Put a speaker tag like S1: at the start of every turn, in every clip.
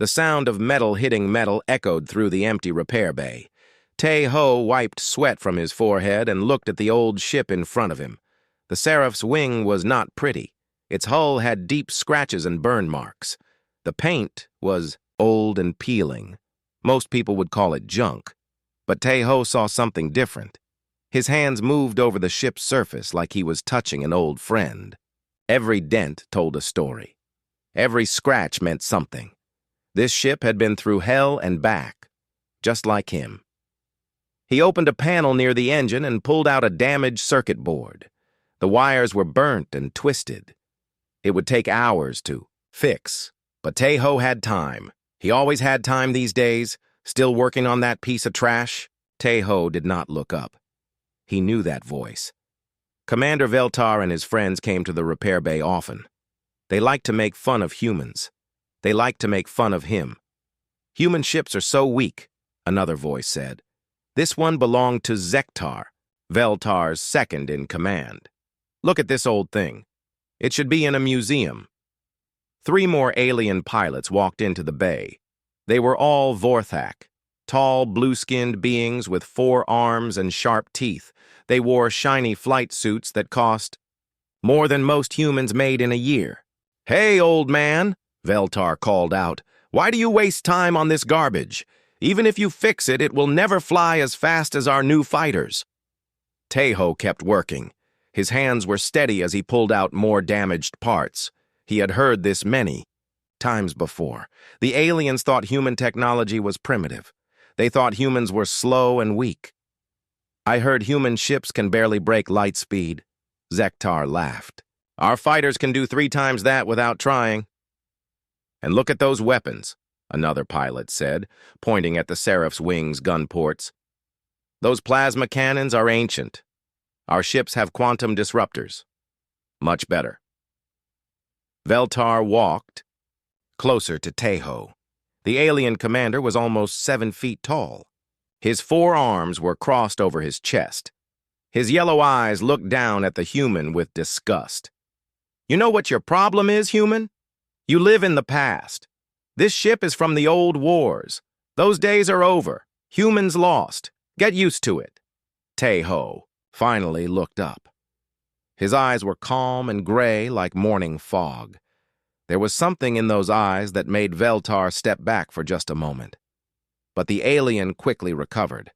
S1: The sound of metal hitting metal echoed through the empty repair bay. Tae-ho wiped sweat from his forehead and looked at the old ship in front of him. The Seraph's wing was not pretty. Its hull had deep scratches and burn marks. The paint was old and peeling. Most people would call it junk. But Tae-ho saw something different. His hands moved over the ship's surface like he was touching an old friend. Every dent told a story. Every scratch meant something. This ship had been through hell and back, just like him. He opened a panel near the engine and pulled out a damaged circuit board. The wires were burnt and twisted. It would take hours to fix, but Tae-ho had time. He always had time these days, still working on that piece of trash. Tae-ho did not look up. He knew that voice. Commander Veltar and his friends came to the repair bay often. They liked to make fun of humans. They liked to make fun of him. Human ships are so weak, another voice said. This one belonged to Zektar, Veltar's second in command. Look at this old thing. It should be in a museum. 3 more alien pilots walked into the bay. They were all Vorthak, tall, blue-skinned beings with 4 arms and sharp teeth. They wore shiny flight suits that cost more than most humans made in a year. "Hey, old man," Veltar called out. "Why do you waste time on this garbage? Even if you fix it, it will never fly as fast as our new fighters." Tae-ho kept working. His hands were steady as he pulled out more damaged parts. He had heard this many times before. The aliens thought human technology was primitive. They thought humans were slow and weak. "I heard human ships can barely break light speed." Zektar laughed. "Our fighters can do 3 times that without trying." "And look at those weapons," another pilot said, pointing at the Seraph's wings gun ports. "Those plasma cannons are ancient. Our ships have quantum disruptors. Much better." Veltar walked closer to Tae-ho. The alien commander was almost 7 feet tall. His 4 arms were crossed over his chest. His yellow eyes looked down at the human with disgust. "You know what your problem is, human? You live in the past. This ship is from the old wars. Those days are over. Humans lost. Get used to it." Tae-ho finally looked up. His eyes were calm and gray like morning fog. There was something in those eyes that made Veltar step back for just a moment. But the alien quickly recovered.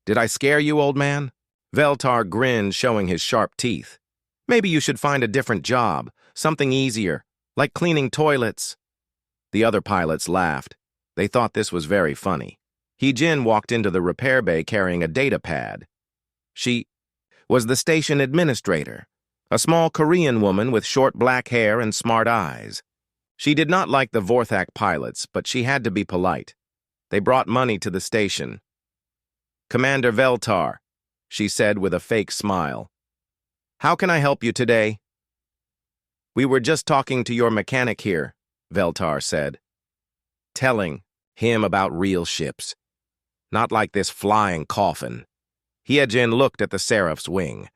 S1: "Did I scare you, old man?" Veltar grinned, showing his sharp teeth. "Maybe you should find a different job, something easier, like cleaning toilets." The other pilots laughed. They thought this was very funny. Hee-jin walked into the repair bay carrying a data pad. She was the station administrator, a small Korean woman with short black hair and smart eyes. She did not like the Vorthak pilots, but she had to be polite. They brought money to the station. "Commander Veltar," she said with a fake smile. "How can I help you today?" "We were just talking to your mechanic here," Veltar said, telling him about real ships. Not like this flying coffin. Hee-jin looked at the Seraph's wing.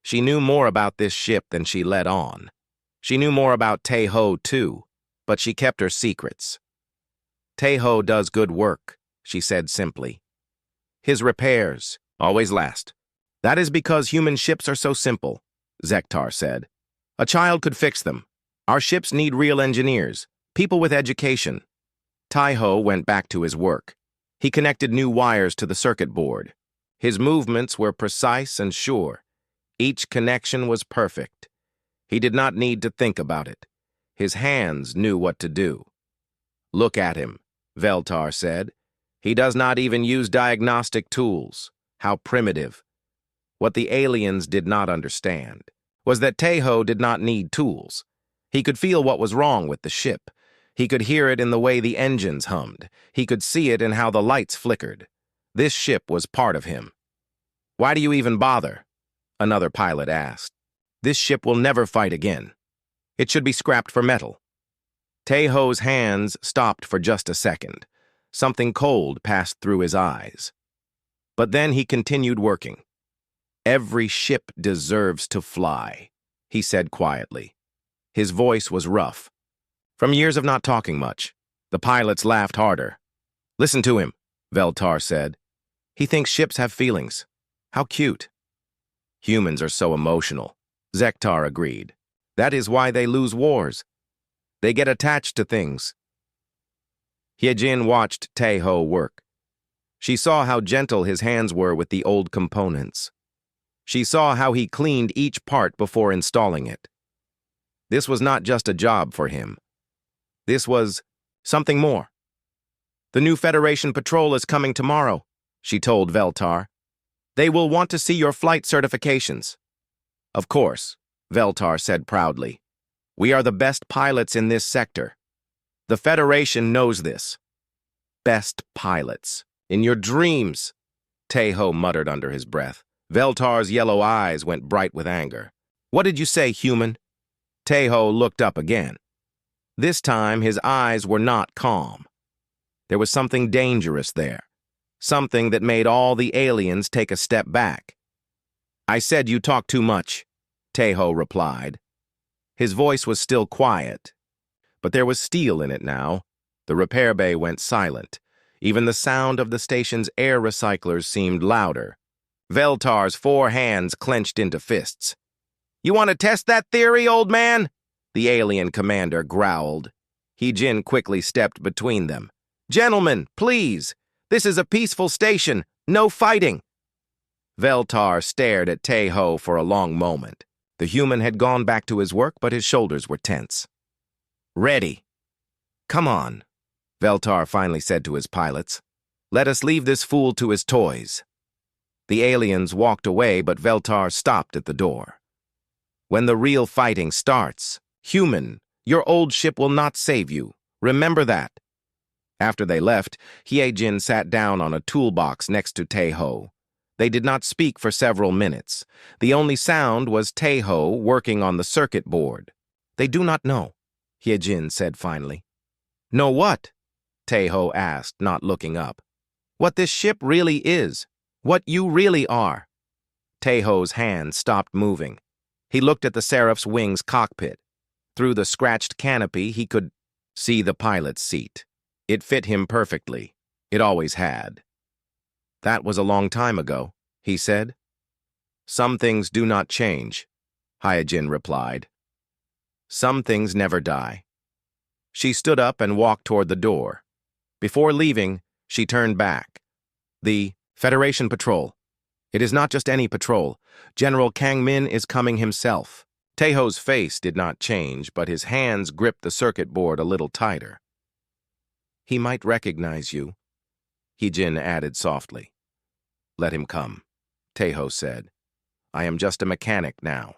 S1: She knew more about this ship than she let on. She knew more about Tae-ho, too, but she kept her secrets. "Tae-ho does good work," she said simply. "His repairs always last. That is because human ships are so simple," Zektar said. "A child could fix them. Our ships need real engineers, people with education." Tae-ho went back to his work. He connected new wires to the circuit board. His movements were precise and sure. Each connection was perfect. He did not need to think about it. His hands knew what to do. "Look at him," Veltar said. "He does not even use diagnostic tools. How primitive." What the aliens did not understand was that Tae-ho did not need tools. He could feel what was wrong with the ship. He could hear it in the way the engines hummed. He could see it in how the lights flickered. This ship was part of him. "Why do you even bother?" another pilot asked. "This ship will never fight again. It should be scrapped for metal." Tae-ho's hands stopped for just a second. Something cold passed through his eyes. But then he continued working. "Every ship deserves to fly," he said quietly. His voice was rough. From years of not talking much, The pilots laughed harder. "Listen to him," Veltar said. "He thinks ships have feelings. How cute." "Humans are so emotional," Zektar agreed. "That is why they lose wars. They get attached to things." Hyejin watched Taeho work. She saw how gentle his hands were with the old components. She saw how he cleaned each part before installing it. This was not just a job for him. This was something more. "The new Federation patrol is coming tomorrow," she told Veltar. "They will want to see your flight certifications." "Of course," Veltar said proudly. "We are the best pilots in this sector. The Federation knows this." "Best pilots. In your dreams," Taeho muttered under his breath. Veltar's yellow eyes went bright with anger. "What did you say, human?" Taeho looked up again. This time, his eyes were not calm. There was something dangerous there. Something that made all the aliens take a step back. "I said you talk too much," Taeho replied. His voice was still quiet, but there was steel in it now. The repair bay went silent. Even the sound of the station's air recyclers seemed louder. Veltar's 4 hands clenched into fists. "You want to test that theory, old man?" the alien commander growled. Hyejin quickly stepped between them. "Gentlemen, please. This is a peaceful station. No fighting." Veltar stared at Taeho for a long moment. The human had gone back to his work, but his shoulders were tense. "Ready." "Come on," Veltar finally said to his pilots. "Let us leave this fool to his toys." The aliens walked away, but Veltar stopped at the door. "When the real fighting starts, human, your old ship will not save you. Remember that." After they left, Hyejin sat down on a toolbox next to Taeho. They did not speak for several minutes. The only sound was Taeho working on the circuit board. "They do not know," Hyejin said finally. "Know what?" Taeho asked, not looking up. "What this ship really is. What you really are." Taeho's hand stopped moving. He looked at the Seraph's wings cockpit. Through the scratched canopy, he could see the pilot's seat. It fit him perfectly. It always had. "That was a long time ago," he said. "Some things do not change," Hyejin replied. "Some things never die." She stood up and walked toward the door. Before leaving, she turned back. "The Federation patrol. It is not just any patrol. General Kang Min is coming himself." Taeho's face did not change, but his hands gripped the circuit board a little tighter. "He might recognize you," Hyejin added softly. "Let him come," Taeho said. "I am just a mechanic now."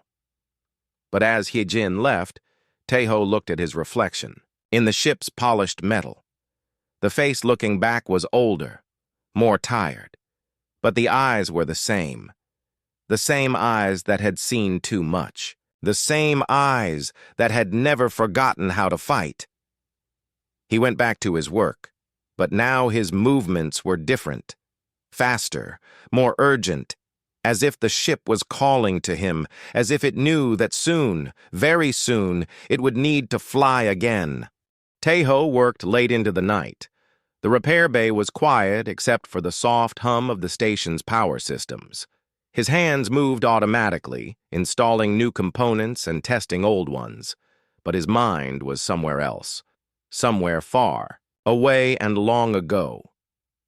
S1: But as Hyejin left, Taeho looked at his reflection, in the ship's polished metal. The face looking back was older, more tired, but the eyes were the same. The same eyes that had seen too much. The same eyes that had never forgotten how to fight. He went back to his work, but now his movements were different. Faster, more urgent, as if the ship was calling to him, as if it knew that soon, very soon, it would need to fly again. Taeho worked late into the night. The repair bay was quiet except for the soft hum of the station's power systems. His hands moved automatically, installing new components and testing old ones, but his mind was somewhere else, somewhere far, away and long ago.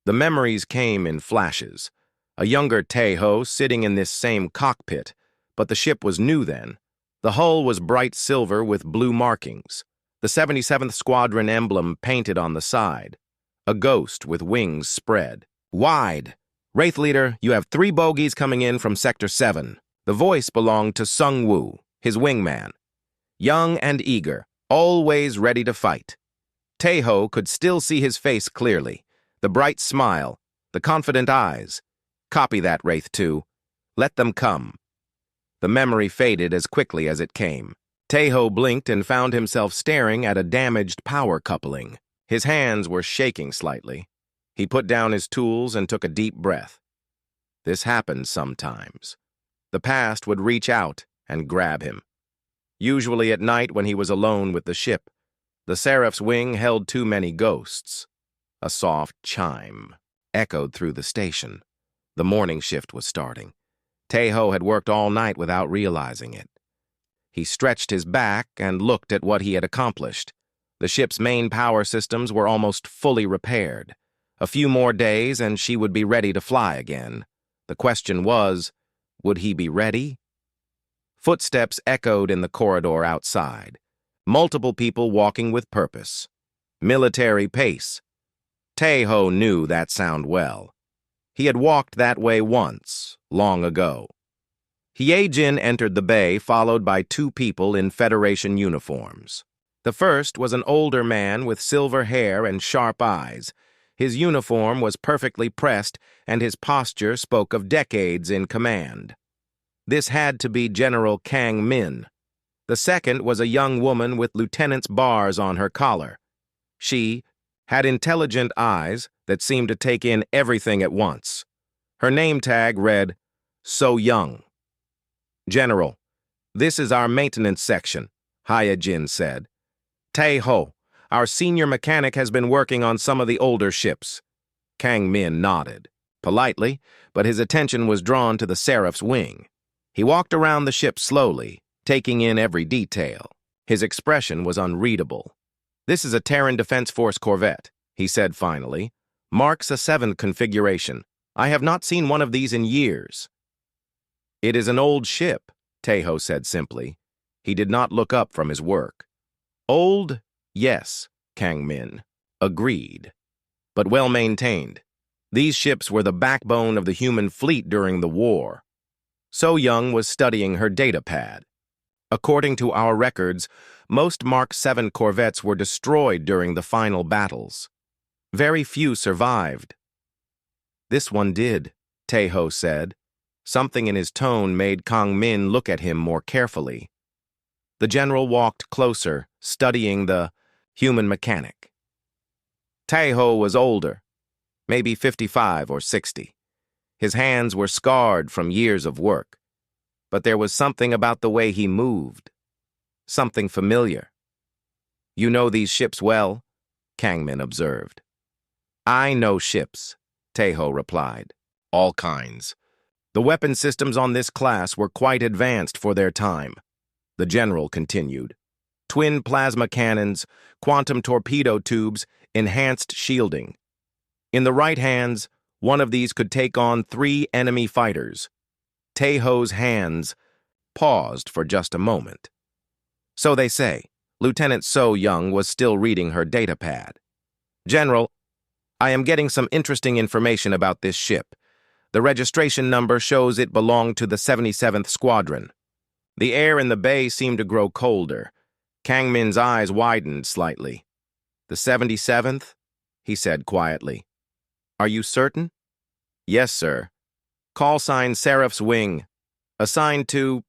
S1: The memories came in flashes. A younger Taeho sitting in this same cockpit, but the ship was new then. The hull was bright silver with blue markings, the 77th Squadron emblem painted on the side, a ghost with wings spread. "Wide! Wraith Leader, you have 3 bogies coming in from Sector 7. The voice belonged to Sung Woo, his wingman. Young and eager, always ready to fight. Taeho could still see his face clearly, the bright smile, the confident eyes. Copy that, Wraith 2. Let them come. The memory faded as quickly as it came. Taeho blinked and found himself staring at a damaged power coupling. His hands were shaking slightly. He put down his tools and took a deep breath. This happened sometimes. The past would reach out and grab him. Usually at night when he was alone with the ship, The seraph's wing held too many ghosts. A soft chime echoed through the station. The morning shift was starting. Tae-ho had worked all night without realizing it. He stretched his back and looked at what he had accomplished. The ship's main power systems were almost fully repaired. A few more days and she would be ready to fly again. The question was, would he be ready? Footsteps echoed in the corridor outside. Multiple people walking with purpose. Military pace. Tae-ho knew that sound well. He had walked that way once, long ago. Hye-jin entered the bay, followed by two people in Federation uniforms. The first was an older man with silver hair and sharp eyes. His uniform was perfectly pressed, and his posture spoke of decades in command. This had to be General Kang Min. The second was a young woman with lieutenant's bars on her collar. She had intelligent eyes that seemed to take in everything at once. Her name tag read, "So Young." "General, this is our maintenance section," Hye-jin said. "Tae-ho, our senior mechanic, has been working on some of the older ships." Kang Min nodded, politely, but his attention was drawn to the Seraph's wing. He walked around the ship slowly, taking in every detail. His expression was unreadable. "This is a Terran Defense Force corvette," he said finally. "Marks a 7th configuration. I have not seen one of these in years." "It is an old ship," Tae-ho said simply. He did not look up from his work. "Old, yes," Kang Min agreed, "but well-maintained. These ships were the backbone of the human fleet during the war." So Young was studying her data pad. "According to our records, most Mark 7 corvettes were destroyed during the final battles. Very few survived." "This one did," Tae-ho said. Something in his tone made Kang Min look at him more carefully. The general walked closer, studying the human mechanic. Tae-ho was older, maybe 55 or 60. His hands were scarred from years of work, but there was something about the way he moved, something familiar. "You know these ships well?" Kang Min observed. "I know ships," Tae-ho replied. "All kinds. The weapon systems on this class were quite advanced for their time," the general continued. "Twin plasma cannons, quantum torpedo tubes, enhanced shielding. In the right hands, one of these could take on 3 enemy fighters." Tae-ho's hands paused for just a moment. "So they say." Lieutenant So Young was still reading her data pad. "General, I am getting some interesting information about this ship. The registration number shows it belonged to the 77th Squadron." The air in the bay seemed to grow colder. Kang Min's eyes widened slightly. "The 77th?" he said quietly. "Are you certain?" "Yes, sir. Call sign Seraph's Wing. Assigned to...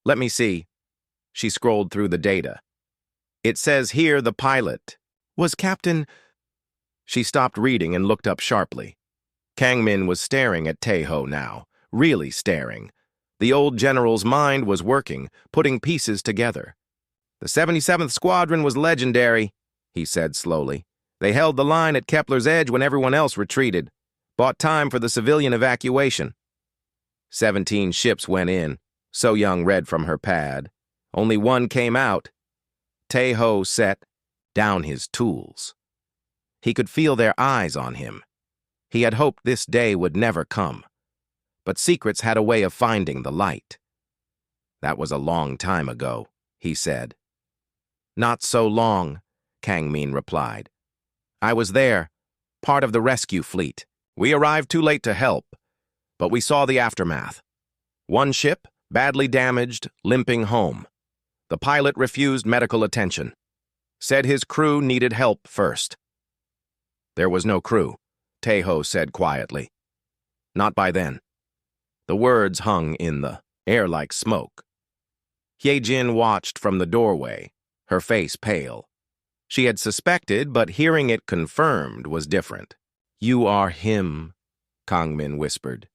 S1: Let me see." She scrolled through the data. "It says here the pilot was Captain..." She stopped reading and looked up sharply. Kang Min was staring at Tae-ho now, really staring. The old general's mind was working, putting pieces together. "The 77th Squadron was legendary," he said slowly. "They held the line at Kepler's Edge when everyone else retreated. Bought time for the civilian evacuation." 17 ships went in, So Young read from her pad. Only one came out. Tae-ho set down his tools. He could feel their eyes on him. He had hoped this day would never come. But secrets had a way of finding the light. "That was a long time ago," he said. "Not so long," Kang Min replied. "I was there, part of the rescue fleet. We arrived too late to help, but we saw the aftermath. One ship, badly damaged, limping home. The pilot refused medical attention. Said his crew needed help first." "There was no crew," Tae-ho said quietly. "Not by then." The words hung in the air like smoke. Hye-jin watched from the doorway, her face pale. She had suspected, but hearing it confirmed was different. "You are him," Kang Min whispered.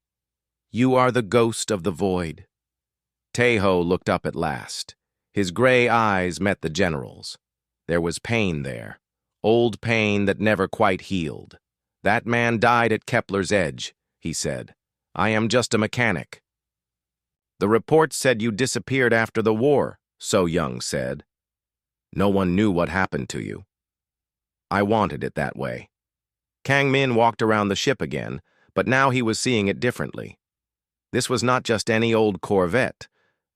S1: "You are the ghost of the void." Tae-ho looked up at last. His gray eyes met the general's. There was pain there, old pain that never quite healed. "That man died at Kepler's Edge," he said. "I am just a mechanic." "The reports said you disappeared after the war," So Young said. "No one knew what happened to you." "I wanted it that way." Kang Min walked around the ship again, but now he was seeing it differently. This was not just any old corvette.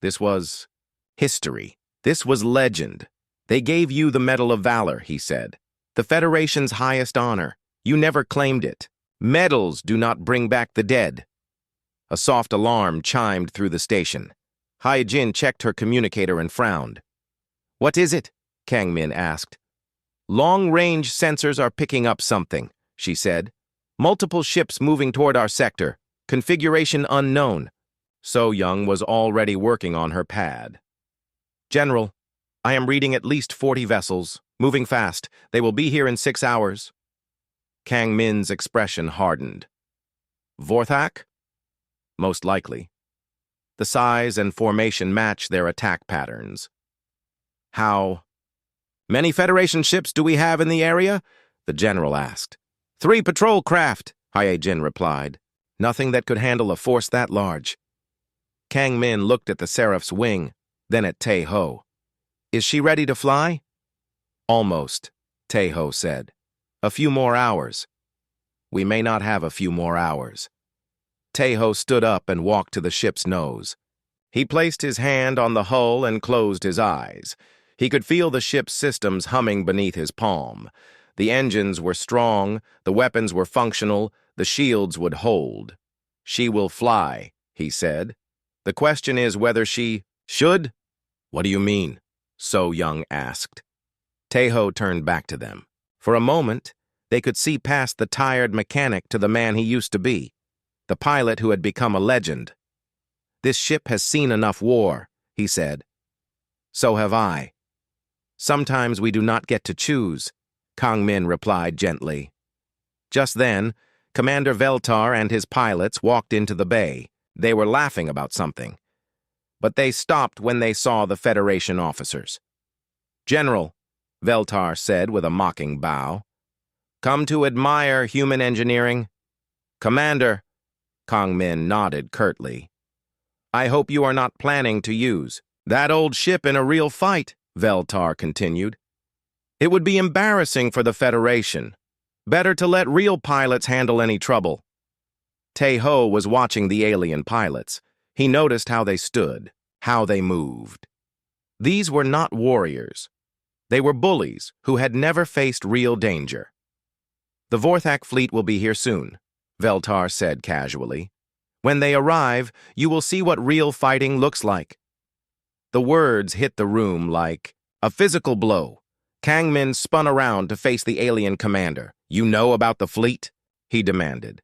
S1: This was history. This was legend. "They gave you the Medal of Valor," he said. "The Federation's highest honor. You never claimed it. Medals do not bring back the dead." A soft alarm chimed through the station. Hai Jin checked her communicator and frowned. "What is it?" Kang Min asked. "Long-range sensors are picking up something," she said. "Multiple ships moving toward our sector. Configuration unknown." So Young was already working on her pad. "General, I am reading at least 40 vessels. Moving fast. They will be here in 6 hours. Kang Min's expression hardened. "Vorthak?" "Most likely. The size and formation match their attack patterns." "How many Federation ships do we have in the area?" the general asked. 3 patrol craft," Hyejin replied. "Nothing that could handle a force that large." Kang Min looked at the Seraph's wing, then at Tae-ho. "Is she ready to fly?" "Almost," Tae-ho said. "A few more hours." "We may not have a few more hours." Tae-ho stood up and walked to the ship's nose. He placed his hand on the hull and closed his eyes. He could feel the ship's systems humming beneath his palm. The engines were strong, the weapons were functional, the shields would hold. "She will fly," he said. "The question is whether she should." "What do you mean?" So Young asked. Tae-ho turned back to them. For a moment, they could see past the tired mechanic to the man he used to be, the pilot who had become a legend. "This ship has seen enough war," he said. "So have I." "Sometimes we do not get to choose," Kang Min replied gently. Just then, Commander Veltar and his pilots walked into the bay. They were laughing about something. But they stopped when they saw the Federation officers. "General," Veltar said with a mocking bow. "Come to admire human engineering?" "Commander," Kang Min nodded curtly. "I hope you are not planning to use that old ship in a real fight," Veltar continued. "It would be embarrassing for the Federation. Better to let real pilots handle any trouble." Tae-ho was watching the alien pilots. He noticed how they stood, how they moved. These were not warriors. They were bullies who had never faced real danger. "The Vorthak fleet will be here soon," Veltar said casually. "When they arrive, you will see what real fighting looks like." The words hit the room like a physical blow. Kang Min spun around to face the alien commander. "You know about the fleet?" he demanded.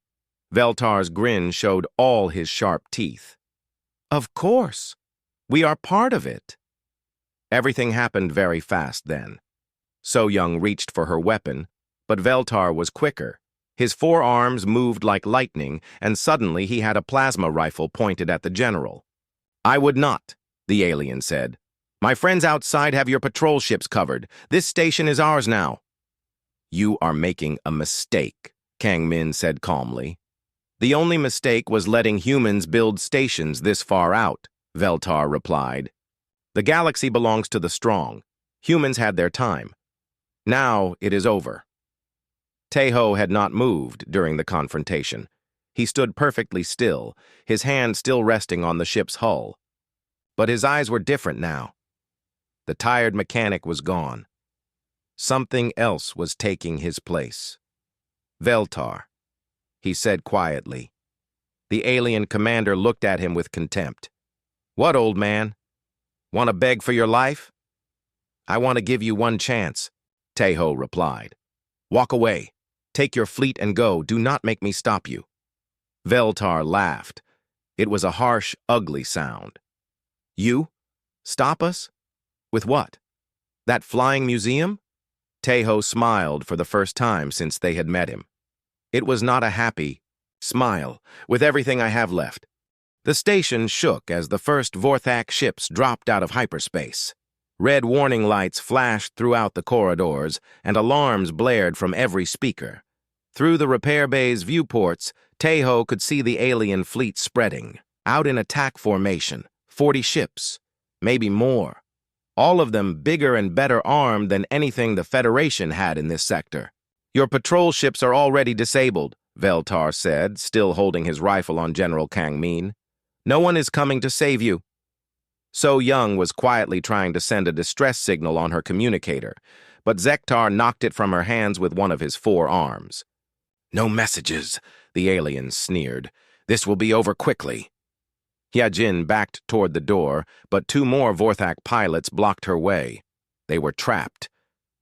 S1: Veltar's grin showed all his sharp teeth. "Of course. We are part of it." Everything happened very fast then. So Young reached for her weapon, but Veltar was quicker. His forearms moved like lightning, and suddenly he had a plasma rifle pointed at the general. "I would not," the alien said. "My friends outside have your patrol ships covered. This station is ours now." "You are making a mistake," Kang Min said calmly. "The only mistake was letting humans build stations this far out," Veltar replied. "The galaxy belongs to the strong. Humans had their time. Now it is over." Tae-ho had not moved during the confrontation. He stood perfectly still, his hand still resting on the ship's hull. But his eyes were different now. The tired mechanic was gone. Something else was taking his place. "Veltar," he said quietly. The alien commander looked at him with contempt. "What, old man? Want to beg for your life?" "I want to give you one chance," Tae-ho replied. "Walk away. Take your fleet and go. Do not make me stop you." Veltar laughed. It was a harsh, ugly sound. "You? Stop us? With what? That flying museum?" Tae-ho smiled for the first time since they had met him. It was not a happy smile. "With everything I have left." The station shook as the first Vorthak ships dropped out of hyperspace. Red warning lights flashed throughout the corridors, and alarms blared from every speaker. Through the repair bay's viewports, Tejo could see the alien fleet spreading, out in attack formation, 40 ships, maybe more. All of them bigger and better armed than anything the Federation had in this sector. "Your patrol ships are already disabled," Veltar said, still holding his rifle on General Kang Min. "No one is coming to save you." So Young was quietly trying to send a distress signal on her communicator, but Zektar knocked it from her hands with one of his 4 arms. "No messages," the alien sneered. "This will be over quickly." Hyajin backed toward the door, but 2 more Vorthak pilots blocked her way. They were trapped.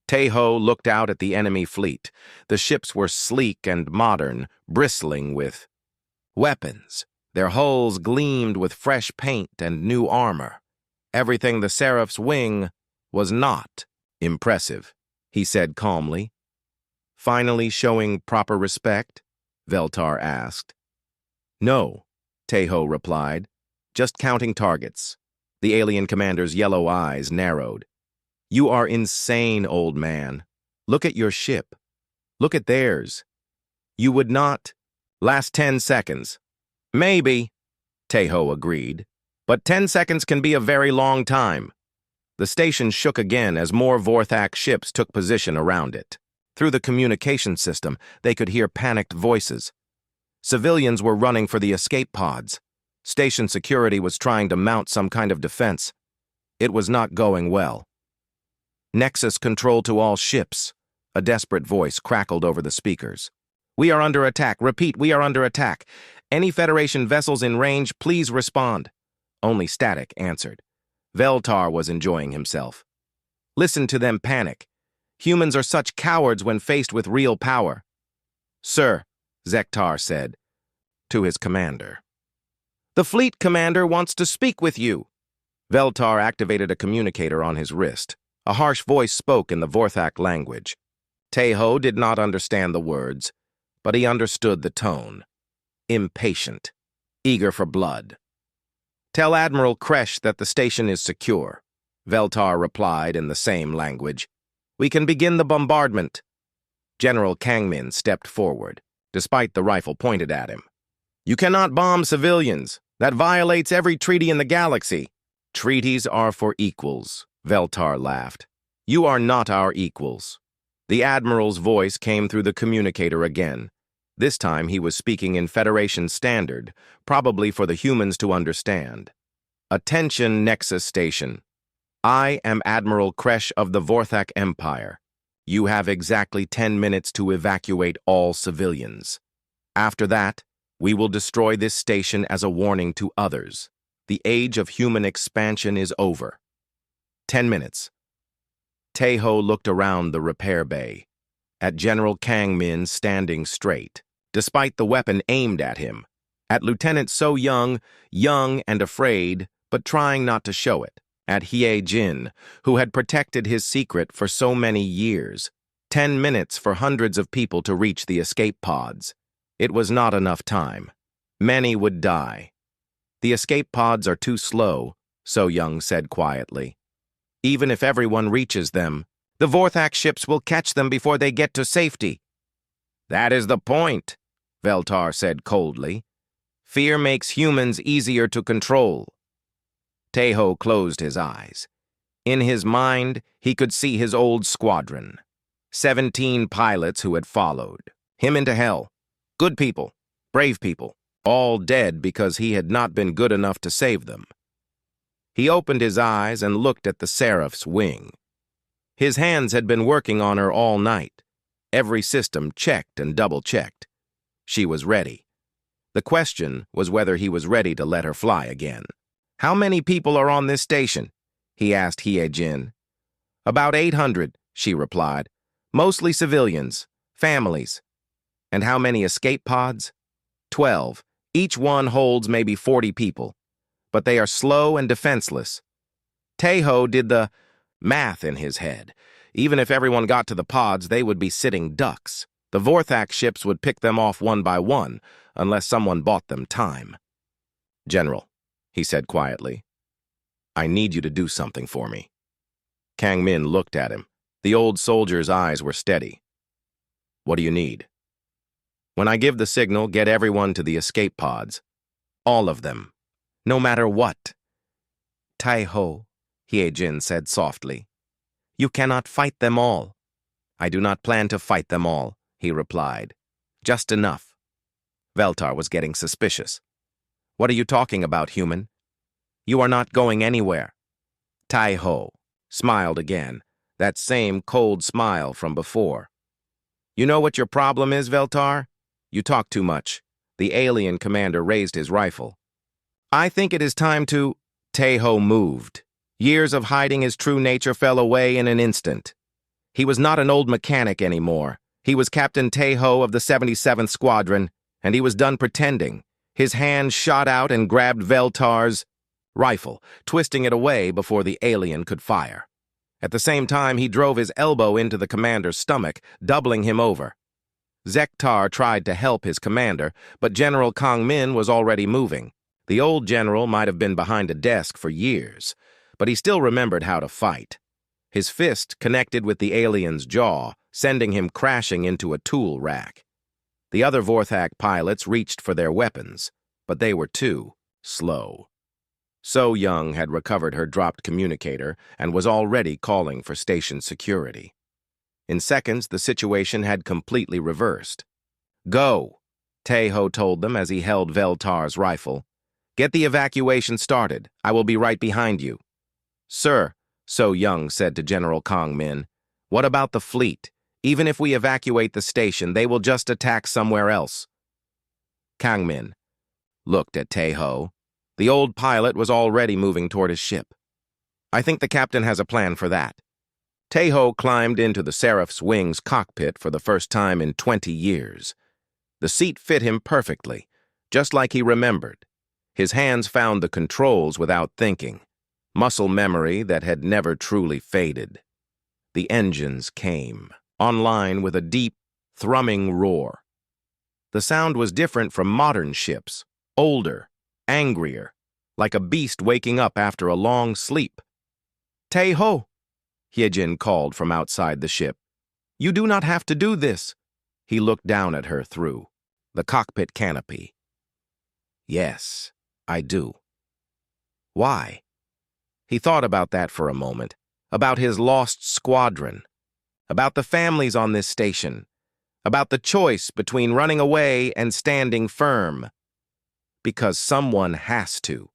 S1: Tejo looked out at the enemy fleet. The ships were sleek and modern, bristling with weapons. Their hulls gleamed with fresh paint and new armor. Everything the Seraph's wing was not impressive, he said calmly. "Finally showing proper respect?" Veltar asked. "No," Tejo replied. "Just counting targets." The alien commander's yellow eyes narrowed. "You are insane, old man. Look at your ship. Look at theirs. You would not—" "Last 10 seconds. Maybe," Tejo agreed. "But 10 seconds can be a very long time." The station shook again as more Vorthak ships took position around it. Through the communication system, they could hear panicked voices. Civilians were running for the escape pods. Station security was trying to mount some kind of defense. It was not going well. "Nexus control to all ships," a desperate voice crackled over the speakers. "We are under attack. Repeat, we are under attack. Any Federation vessels in range, please respond." Only static answered. Veltar was enjoying himself. "Listen to them panic. Humans are such cowards when faced with real power." "Sir," Zektar said to his commander. "The fleet commander wants to speak with you." Veltar activated a communicator on his wrist. A harsh voice spoke in the Vorthak language. Tejo did not understand the words, but he understood the tone. Impatient, eager for blood. "Tell Admiral Kresh that the station is secure," Veltar replied in the same language. "We can begin the bombardment." General Kang Min stepped forward, despite the rifle pointed at him. "You cannot bomb civilians. That violates every treaty in the galaxy." "Treaties are for equals," Veltar laughed. "You are not our equals." The Admiral's voice came through the communicator again. This time he was speaking in Federation standard, probably for the humans to understand. "Attention, Nexus Station. I am Admiral Kresh of the Vorthak Empire. You have exactly 10 minutes to evacuate all civilians. After that, we will destroy this station as a warning to others. The age of human expansion is over. 10 minutes. Tejo looked around the repair bay, at General Kang Min standing straight, despite the weapon aimed at him, at Lieutenant So Young, young and afraid, but trying not to show it, at Hye Jin, who had protected his secret for so many years. 10 minutes for hundreds of people to reach the escape pods. It was not enough time. Many would die. "The escape pods are too slow," So Young said quietly. "Even if everyone reaches them, the Vorthak ships will catch them before they get to safety." "That is the point," Veltar said coldly. "Fear makes humans easier to control." Tejo closed his eyes. In his mind, he could see his old squadron. 17 pilots who had followed him into hell. Good people, brave people, all dead because he had not been good enough to save them. He opened his eyes and looked at the Seraph's wing. His hands had been working on her all night. Every system checked and double-checked. She was ready. The question was whether he was ready to let her fly again. "How many people are on this station?" he asked Hye Jin. "About 800, she replied. "Mostly civilians, families." "And how many escape pods?" 12. Each one holds maybe 40 people. But they are slow and defenseless. Tejo did the math in his head. Even if everyone got to the pods, they would be sitting ducks. The Vorthak ships would pick them off one by one, unless someone bought them time. "General," he said quietly, "I need you to do something for me." Kang Min looked at him. The old soldier's eyes were steady. What do you need? When I give the signal, get everyone to the escape pods. All of them. No matter what. Tai-ho, Hye-jin said softly. You cannot fight them all. I do not plan to fight them all, he replied. Just enough. Veltar was getting suspicious. What are you talking about, human? You are not going anywhere. Tai-ho smiled again, that same cold smile from before. You know what your problem is, Veltar? You talk too much. The alien commander raised his rifle. I think it is time to... Tai-ho moved. Years of hiding his true nature fell away in an instant. He was not an old mechanic anymore. He was Captain Tai-ho of the 77th Squadron, and he was done pretending. His hand shot out and grabbed Veltar's rifle, twisting it away before the alien could fire. At the same time, he drove his elbow into the commander's stomach, doubling him over. Zektar tried to help his commander, but General Kang Min was already moving. The old general might have been behind a desk for years, but he still remembered how to fight. His fist connected with the alien's jaw, sending him crashing into a tool rack. The other Vorthak pilots reached for their weapons, but they were too slow. So Young had recovered her dropped communicator and was already calling for station security. In seconds, the situation had completely reversed. Go, Tai-ho told them as he held Veltar's rifle. Get the evacuation started. I will be right behind you. Sir, So Young said to General Kang Min, what about the fleet? Even if we evacuate the station, they will just attack somewhere else. Kang Min looked at Tai-ho. The old pilot was already moving toward his ship. I think the captain has a plan for that. Tai-ho climbed into the Seraph's wing's cockpit for the first time in 20 years. The seat fit him perfectly, just like he remembered. His hands found the controls without thinking, muscle memory that had never truly faded. The engines came, online with a deep, thrumming roar. The sound was different from modern ships, older, angrier, like a beast waking up after a long sleep. Tai-ho, Hye-jin called from outside the ship. You do not have to do this. He looked down at her through the cockpit canopy. Yes, I do. Why? He thought about that for a moment, about his lost squadron, about the families on this station, about the choice between running away and standing firm. Because someone has to.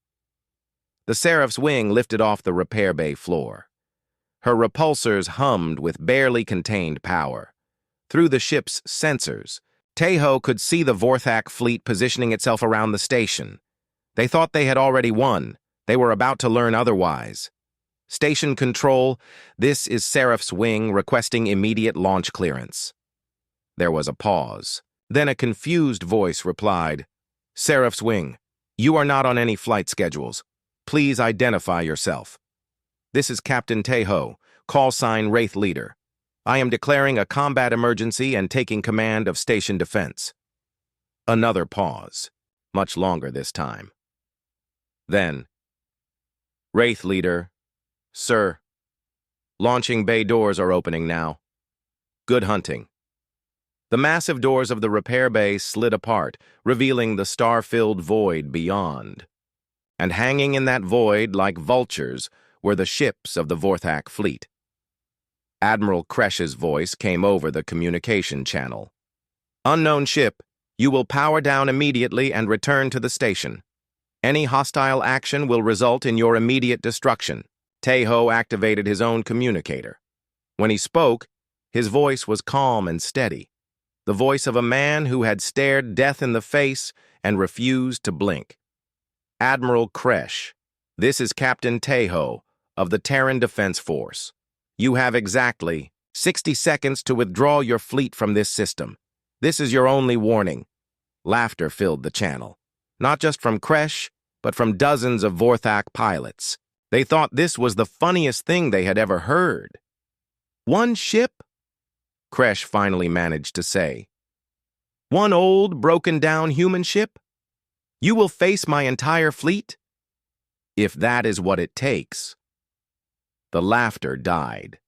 S1: The Seraph's wing lifted off the repair bay floor. Her repulsors hummed with barely contained power. Through the ship's sensors, Tai-ho could see the Vorthak fleet positioning itself around the station. They thought they had already won. They were about to learn otherwise. Station control, this is Seraph's wing requesting immediate launch clearance. There was a pause. Then a confused voice replied, Seraph's wing, you are not on any flight schedules. Please identify yourself. This is Captain Tai-ho, call sign Wraith Leader. I am declaring a combat emergency and taking command of station defense. Another pause, much longer this time. Then, Wraith Leader, sir, launching bay doors are opening now. Good hunting. The massive doors of the repair bay slid apart, revealing the star-filled void beyond. And hanging in that void, like vultures, were the ships of the Vorthak fleet. Admiral Kresh's voice came over the communication channel. Unknown ship, you will power down immediately and return to the station. Any hostile action will result in your immediate destruction. Tai-ho activated his own communicator. When he spoke, his voice was calm and steady. The voice of a man who had stared death in the face and refused to blink. Admiral Kresh, this is Captain Tai-ho of the Terran Defense Force. You have exactly 60 seconds to withdraw your fleet from this system. This is your only warning. Laughter filled the channel. Not just from Kresh, but from dozens of Vorthak pilots. They thought this was the funniest thing they had ever heard. One ship? Kresh finally managed to say. One old, broken-down human ship? You will face my entire fleet? If that is what it takes. The laughter died.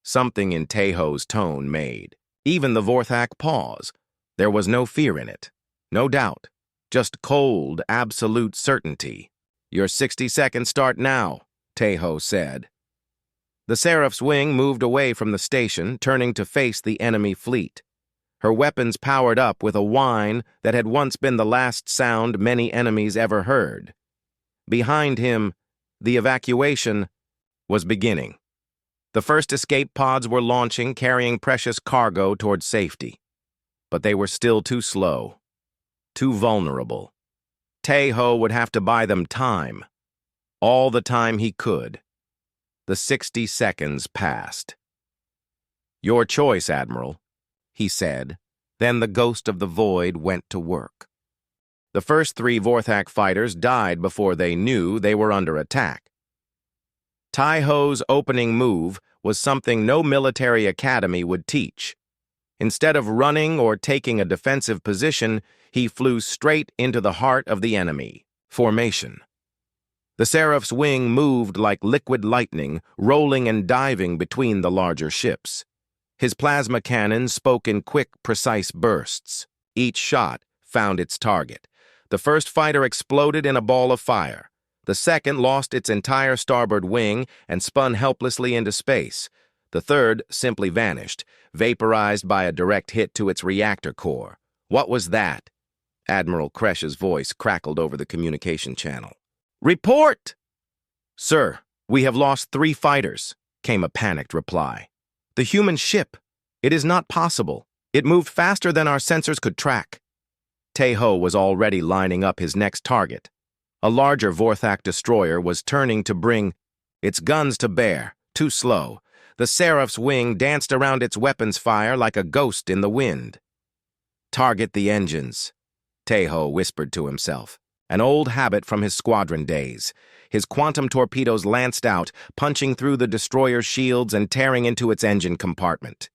S1: Something in Taeho's tone made even the Vorthak pause. There was no fear in it, no doubt, just cold, absolute certainty. "Your 60 seconds start now," Taeho said. The Seraph's wing moved away from the station, turning to face the enemy fleet. Her weapons powered up with a whine that had once been the last sound many enemies ever heard. Behind him, the evacuation was beginning. The first escape pods were launching, carrying precious cargo toward safety. But they were still too slow, too vulnerable. Taeho would have to buy them time, all the time he could. The 60 seconds passed. "Your choice, Admiral," he said. Then the ghost of the void went to work. The first 3 Vorthak fighters died before they knew they were under attack. Taeho's opening move was something no military academy would teach. Instead of running or taking a defensive position, he flew straight into the heart of the enemy. Formation. The Seraph's wing moved like liquid lightning, rolling and diving between the larger ships. His plasma cannon spoke in quick, precise bursts. Each shot found its target. The first fighter exploded in a ball of fire. The second lost its entire starboard wing and spun helplessly into space. The third simply vanished, vaporized by a direct hit to its reactor core. What was that? Admiral Kresh's voice crackled over the communication channel. "Report!" "Sir, we have lost 3 fighters," came a panicked reply. "The human ship. It is not possible. It moved faster than our sensors could track." Taeho was already lining up his next target. A larger Vorthak destroyer was turning to bring its guns to bear. Too slow. The Seraph's wing danced around its weapons fire like a ghost in the wind. "Target the engines," Taeho whispered to himself. An old habit from his squadron days. His quantum torpedoes lanced out, punching through the destroyer's shields and tearing into its engine compartment.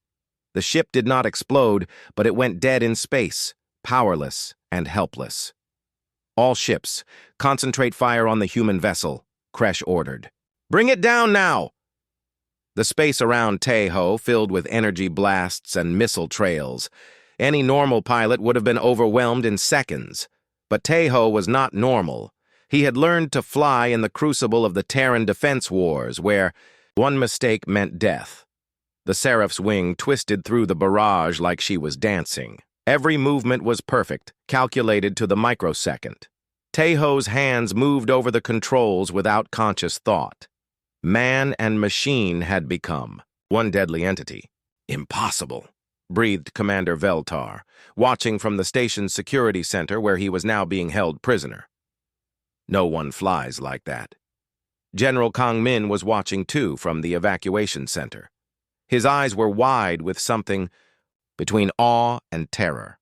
S1: The ship did not explode, but it went dead in space, powerless and helpless. "All ships, concentrate fire on the human vessel," Kresh ordered. "Bring it down now!" The space around Taeho filled with energy blasts and missile trails. Any normal pilot would have been overwhelmed in seconds. But Taeho was not normal. He had learned to fly in the crucible of the Terran defense wars, where one mistake meant death. The Seraph's wing twisted through the barrage like she was dancing. Every movement was perfect, calculated to the microsecond. Taeho's hands moved over the controls without conscious thought. Man and machine had become one deadly entity. "Impossible," breathed Commander Veltar, watching from the station's security center where he was now being held prisoner. "No one flies like that." General Kang Min was watching too from the evacuation center. His eyes were wide with something between awe and terror.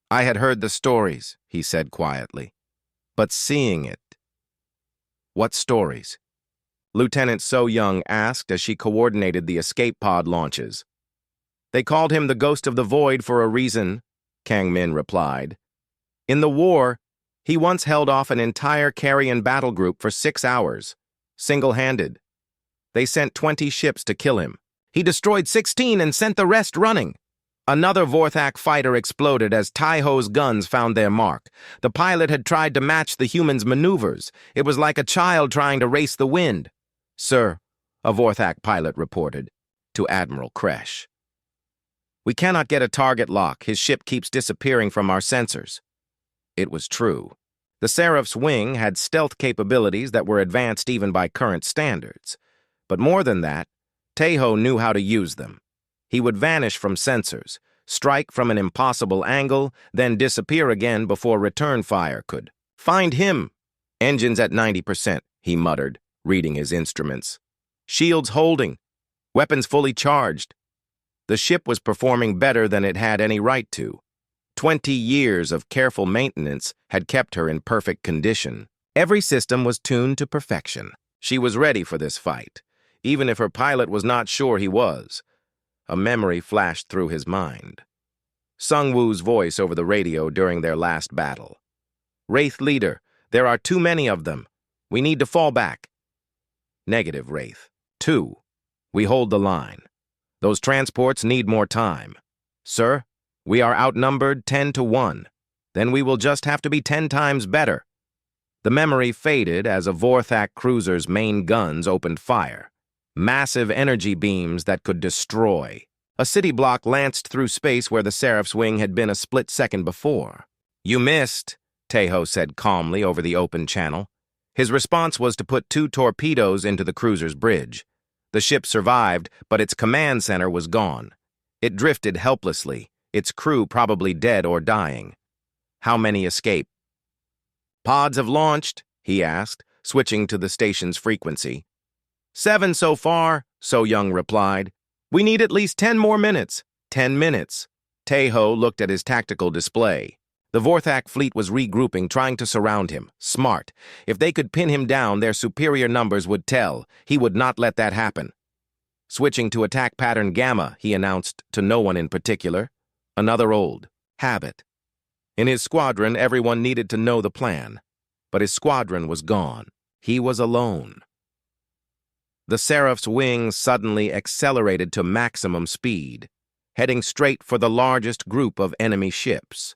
S1: "I had heard the stories," he said quietly, "but seeing it—" "What stories?" Lieutenant So Young asked as she coordinated the escape pod launches. "They called him the Ghost of the Void for a reason," Kang Min replied. "In the war, he once held off an entire Carrion battle group for 6 hours, single-handed. They sent 20 ships to kill him. He destroyed 16 and sent the rest running. Another Vorthak fighter exploded as Taeho's guns found their mark. The pilot had tried to match the humans' maneuvers. It was like a child trying to race the wind." "Sir," a Vorthak pilot reported to Admiral Kresh. "We cannot get a target lock. His ship keeps disappearing from our sensors." It was true. The Seraph's wing had stealth capabilities that were advanced even by current standards. But more than that, Taeho knew how to use them. He would vanish from sensors, strike from an impossible angle, then disappear again before return fire could find him. "Engines at 90%, he muttered, reading his instruments. "Shields holding. Weapons fully charged." The ship was performing better than it had any right to. 20 years of careful maintenance had kept her in perfect condition. Every system was tuned to perfection. She was ready for this fight, even if her pilot was not sure he was. A memory flashed through his mind. Sung-Woo's voice over the radio during their last battle. "Wraith leader, there are too many of them. We need to fall back." "Negative, Wraith," 2. We hold the line. Those transports need more time. Sir, we are outnumbered 10-1. Then we will just have to be 10 times better. The memory faded as a Vorthak cruiser's main guns opened fire. Massive energy beams that could destroy. A city block lanced through space where the Seraph's wing had been a split second before. You missed, Tejo said calmly over the open channel. His response was to put 2 torpedoes into the cruiser's bridge. The ship survived, but its command center was gone. It drifted helplessly, its crew probably dead or dying. How many escaped? Pods have launched, he asked, switching to the station's frequency. 7 so far, So Young replied. We need at least 10 more minutes. 10 minutes. Tejo looked at his tactical display. The Vorthak fleet was regrouping, trying to surround him. Smart. If they could pin him down, their superior numbers would tell. He would not let that happen. Switching to attack pattern Gamma, he announced to no one in particular. Another old habit. In his squadron, everyone needed to know the plan. But his squadron was gone. He was alone. The Seraph's wing suddenly accelerated to maximum speed, heading straight for the largest group of enemy ships.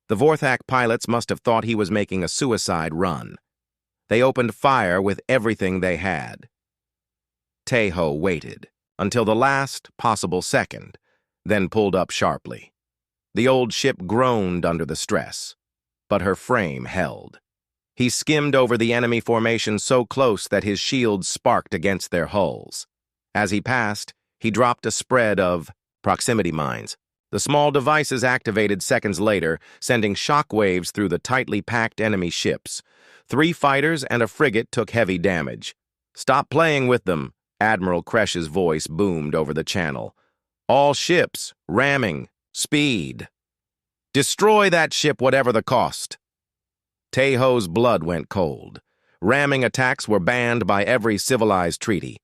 S1: The Vorthak pilots must have thought he was making a suicide run. They opened fire with everything they had. Tejo waited until the last possible second, then pulled up sharply. The old ship groaned under the stress, but her frame held. He skimmed over the enemy formation so close that his shields sparked against their hulls. As he passed, he dropped a spread of proximity mines. The small devices activated seconds later, sending shockwaves through the tightly packed enemy ships. 3 fighters and a frigate took heavy damage. Stop playing with them, Admiral Kresh's voice boomed over the channel. All ships, ramming, speed. Destroy that ship whatever the cost. Tejo's blood went cold. Ramming attacks were banned by every civilized treaty.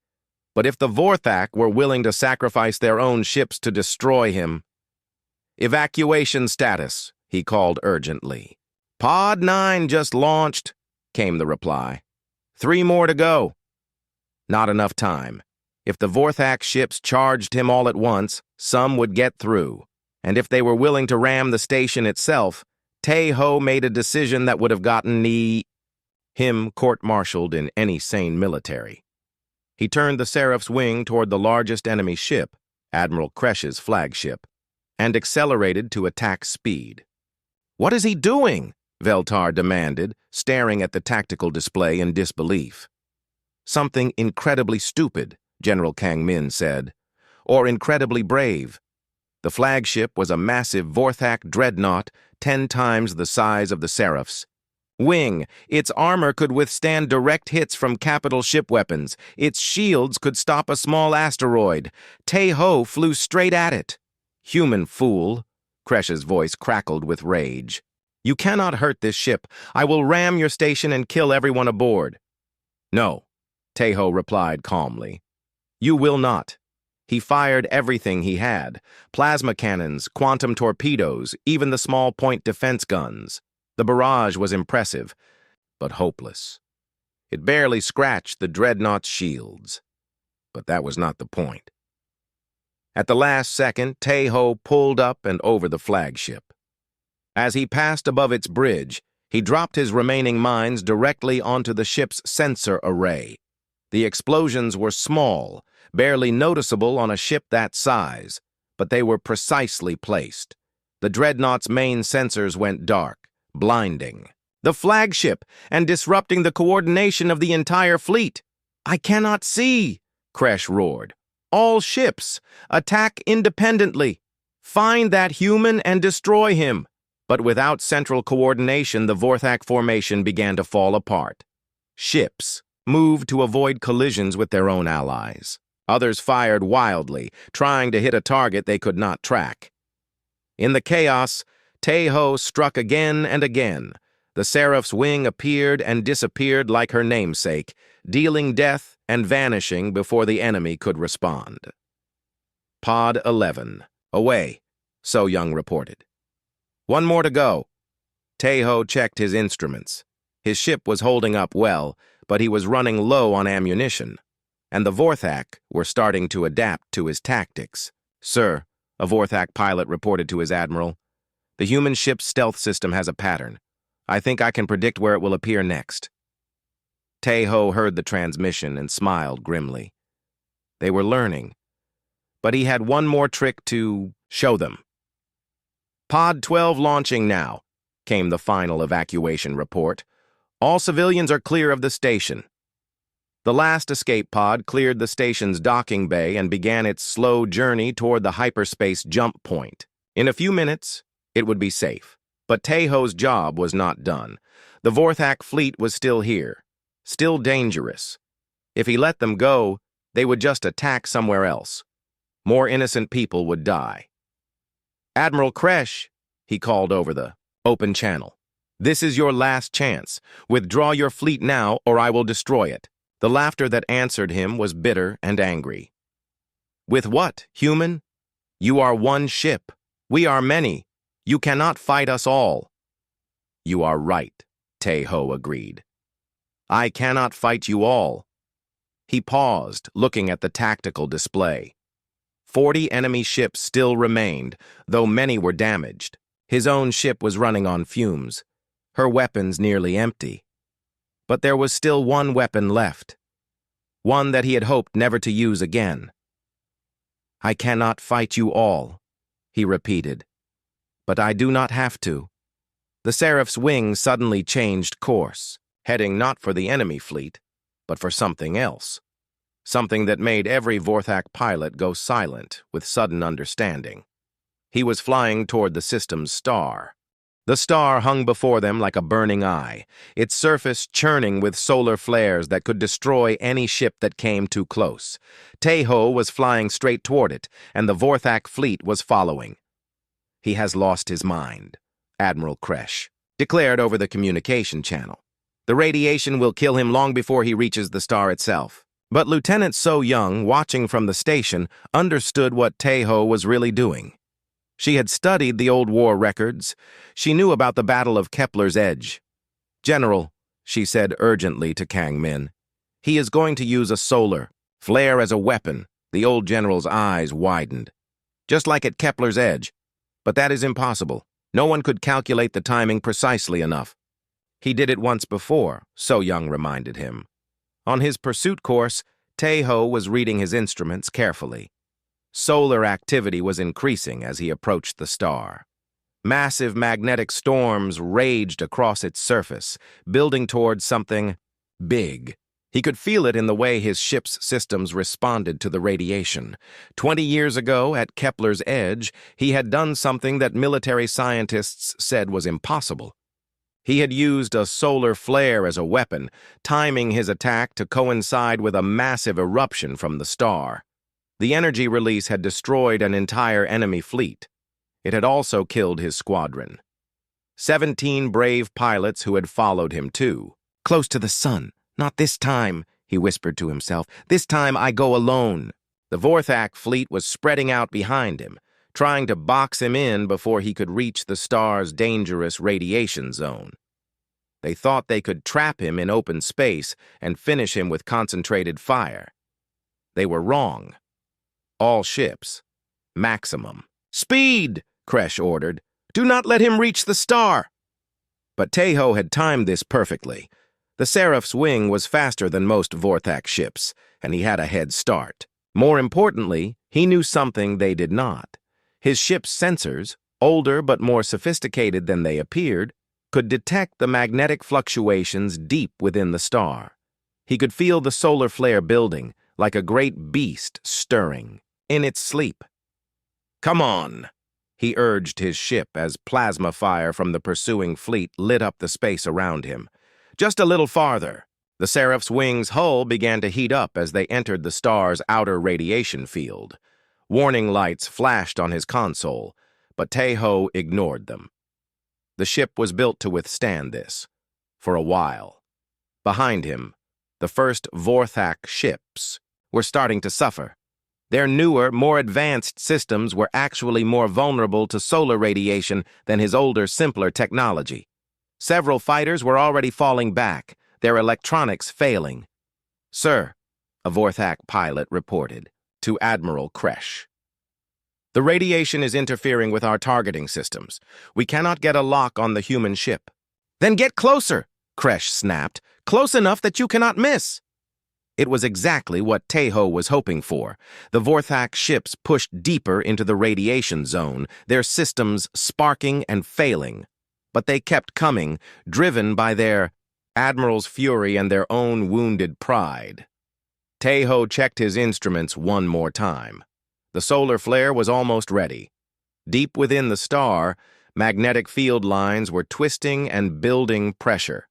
S1: But if the Vorthak were willing to sacrifice their own ships to destroy him... Evacuation status, he called urgently. Pod 9 just launched, came the reply. 3 more to go. Not enough time. If the Vorthak ships charged him all at once, some would get through. And if they were willing to ram the station itself, Tejo made a decision that would have gotten him court-martialed in any sane military. He turned the Seraph's wing toward the largest enemy ship, Admiral Kresh's flagship, and accelerated to attack speed. What is he doing? Veltar demanded, staring at the tactical display in disbelief. Something incredibly stupid, General Kang Min said, or incredibly brave. The flagship was a massive Vorthak dreadnought, 10 times the size of the Seraph's. Wing, its armor could withstand direct hits from capital ship weapons. Its shields could stop a small asteroid. Tejo flew straight at it. Human fool, Kresh's voice crackled with rage. You cannot hurt this ship. I will ram your station and kill everyone aboard. No, Tejo replied calmly. You will not. He fired everything he had. Plasma cannons, quantum torpedoes, even the small point defense guns. The barrage was impressive, but hopeless. It barely scratched the dreadnought's shields. But that was not the point. At the last second, Tejo pulled up and over the flagship. As he passed above its bridge, he dropped his remaining mines directly onto the ship's sensor array. The explosions were small, barely noticeable on a ship that size, but they were precisely placed. The dreadnought's main sensors went dark, blinding the flagship and disrupting the coordination of the entire fleet. I cannot see, Kresh roared. All ships, attack independently. Find that human and destroy him. But without central coordination, the Vorthak formation began to fall apart. Ships moved to avoid collisions with their own allies. Others fired wildly, trying to hit a target they could not track. In the chaos, Tejo struck again and again. The Seraph's wing appeared and disappeared like her namesake, dealing death and vanishing before the enemy could respond. Pod 11. Away, So Young reported. 1 more to go. Tejo checked his instruments. His ship was holding up well, but he was running low on ammunition. and the Vorthak were starting to adapt to his tactics. "Sir," a Vorthak pilot reported to his admiral, "the human ship's stealth system has a pattern. I think I can predict where it will appear next." Tae-ho heard the transmission and smiled grimly. They were learning, but he had one more trick to show them. "Pod 12 launching now," came the final evacuation report. "All civilians are clear of the station." The last escape pod cleared the station's docking bay and began its slow journey toward the hyperspace jump point. In a few minutes, it would be safe. But Tae-ho's job was not done. The Vorthak fleet was still here, still dangerous. If he let them go, they would just attack somewhere else. More innocent people would die. "Admiral Kresh," he called over the open channel, "this is your last chance. Withdraw your fleet now, or I will destroy it." The laughter that answered him was bitter and angry. "With what, human? You are one ship. We are many. You cannot fight us all." "You are right," Tae-ho agreed. "I cannot fight you all." He paused, looking at the tactical display. 40 enemy ships still remained, though many were damaged. His own ship was running on fumes, her weapons nearly empty. But there was still one weapon left, one that he had hoped never to use again. "I cannot fight you all," he repeated, "but I do not have to." The Seraph's wing suddenly changed course, heading not for the enemy fleet, but for something else. Something that made every Vorthak pilot go silent with sudden understanding. He was flying toward the system's star. The star hung before them like a burning eye, its surface churning with solar flares that could destroy any ship that came too close. Tae-ho was flying straight toward it, and the Vorthak fleet was following. "He has lost his mind," Admiral Kresh declared over the communication channel. "The radiation will kill him long before he reaches the star itself." But Lieutenant So-young, watching from the station, understood what Tae-ho was really doing. She had studied the old war records. She knew about the Battle of Kepler's Edge. "General," she said urgently to Kang Min, "he is going to use a solar flare as a weapon." The old general's eyes widened. "Just like at Kepler's Edge. But that is impossible. No one could calculate the timing precisely enough." "He did it once before," So-young reminded him. On his pursuit course, Tae-ho was reading his instruments carefully. Solar activity was increasing as he approached the star. Massive magnetic storms raged across its surface, building towards something big. He could feel it in the way his ship's systems responded to the radiation. 20 years ago, at Kepler's Edge, he had done something that military scientists said was impossible. He had used a solar flare as a weapon, timing his attack to coincide with a massive eruption from the star. The energy release had destroyed an entire enemy fleet. It had also killed his squadron. 17 brave pilots who had followed him, too. "Close to the sun. Not this time," he whispered to himself. "This time I go alone." The Vorthak fleet was spreading out behind him, trying to box him in before he could reach the star's dangerous radiation zone. They thought they could trap him in open space and finish him with concentrated fire. They were wrong. All ships, maximum. "Speed!" Kresh ordered. "Do not let him reach the star!" But Tae-ho had timed this perfectly. The Seraph's wing was faster than most Vorthak ships, and he had a head start. More importantly, he knew something they did not. His ship's sensors, older but more sophisticated than they appeared, could detect the magnetic fluctuations deep within the star. He could feel the solar flare building, like a great beast stirring, in its sleep. "Come on," he urged his ship as plasma fire from the pursuing fleet lit up the space around him. "Just a little farther." The Seraph's wing's hull began to heat up as they entered the star's outer radiation field. Warning lights flashed on his console, but Tae-ho ignored them. The ship was built to withstand this, for a while. Behind him, the first Vorthak ships were starting to suffer. Their newer, more advanced systems were actually more vulnerable to solar radiation than his older, simpler technology. Several fighters were already falling back, their electronics failing. "Sir," a Vorthak pilot reported to Admiral Kresh. The radiation is interfering with our targeting systems. We cannot get a lock on the human ship. Then get closer, Kresh snapped, close enough that you cannot miss. It was exactly what Teho was hoping for. The Vorthak ships pushed deeper into the radiation zone, their systems sparking and failing. But they kept coming, driven by their Admiral's fury and their own wounded pride. Teho checked his instruments one more time. The solar flare was almost ready. Deep within the star, magnetic field lines were twisting and building pressure.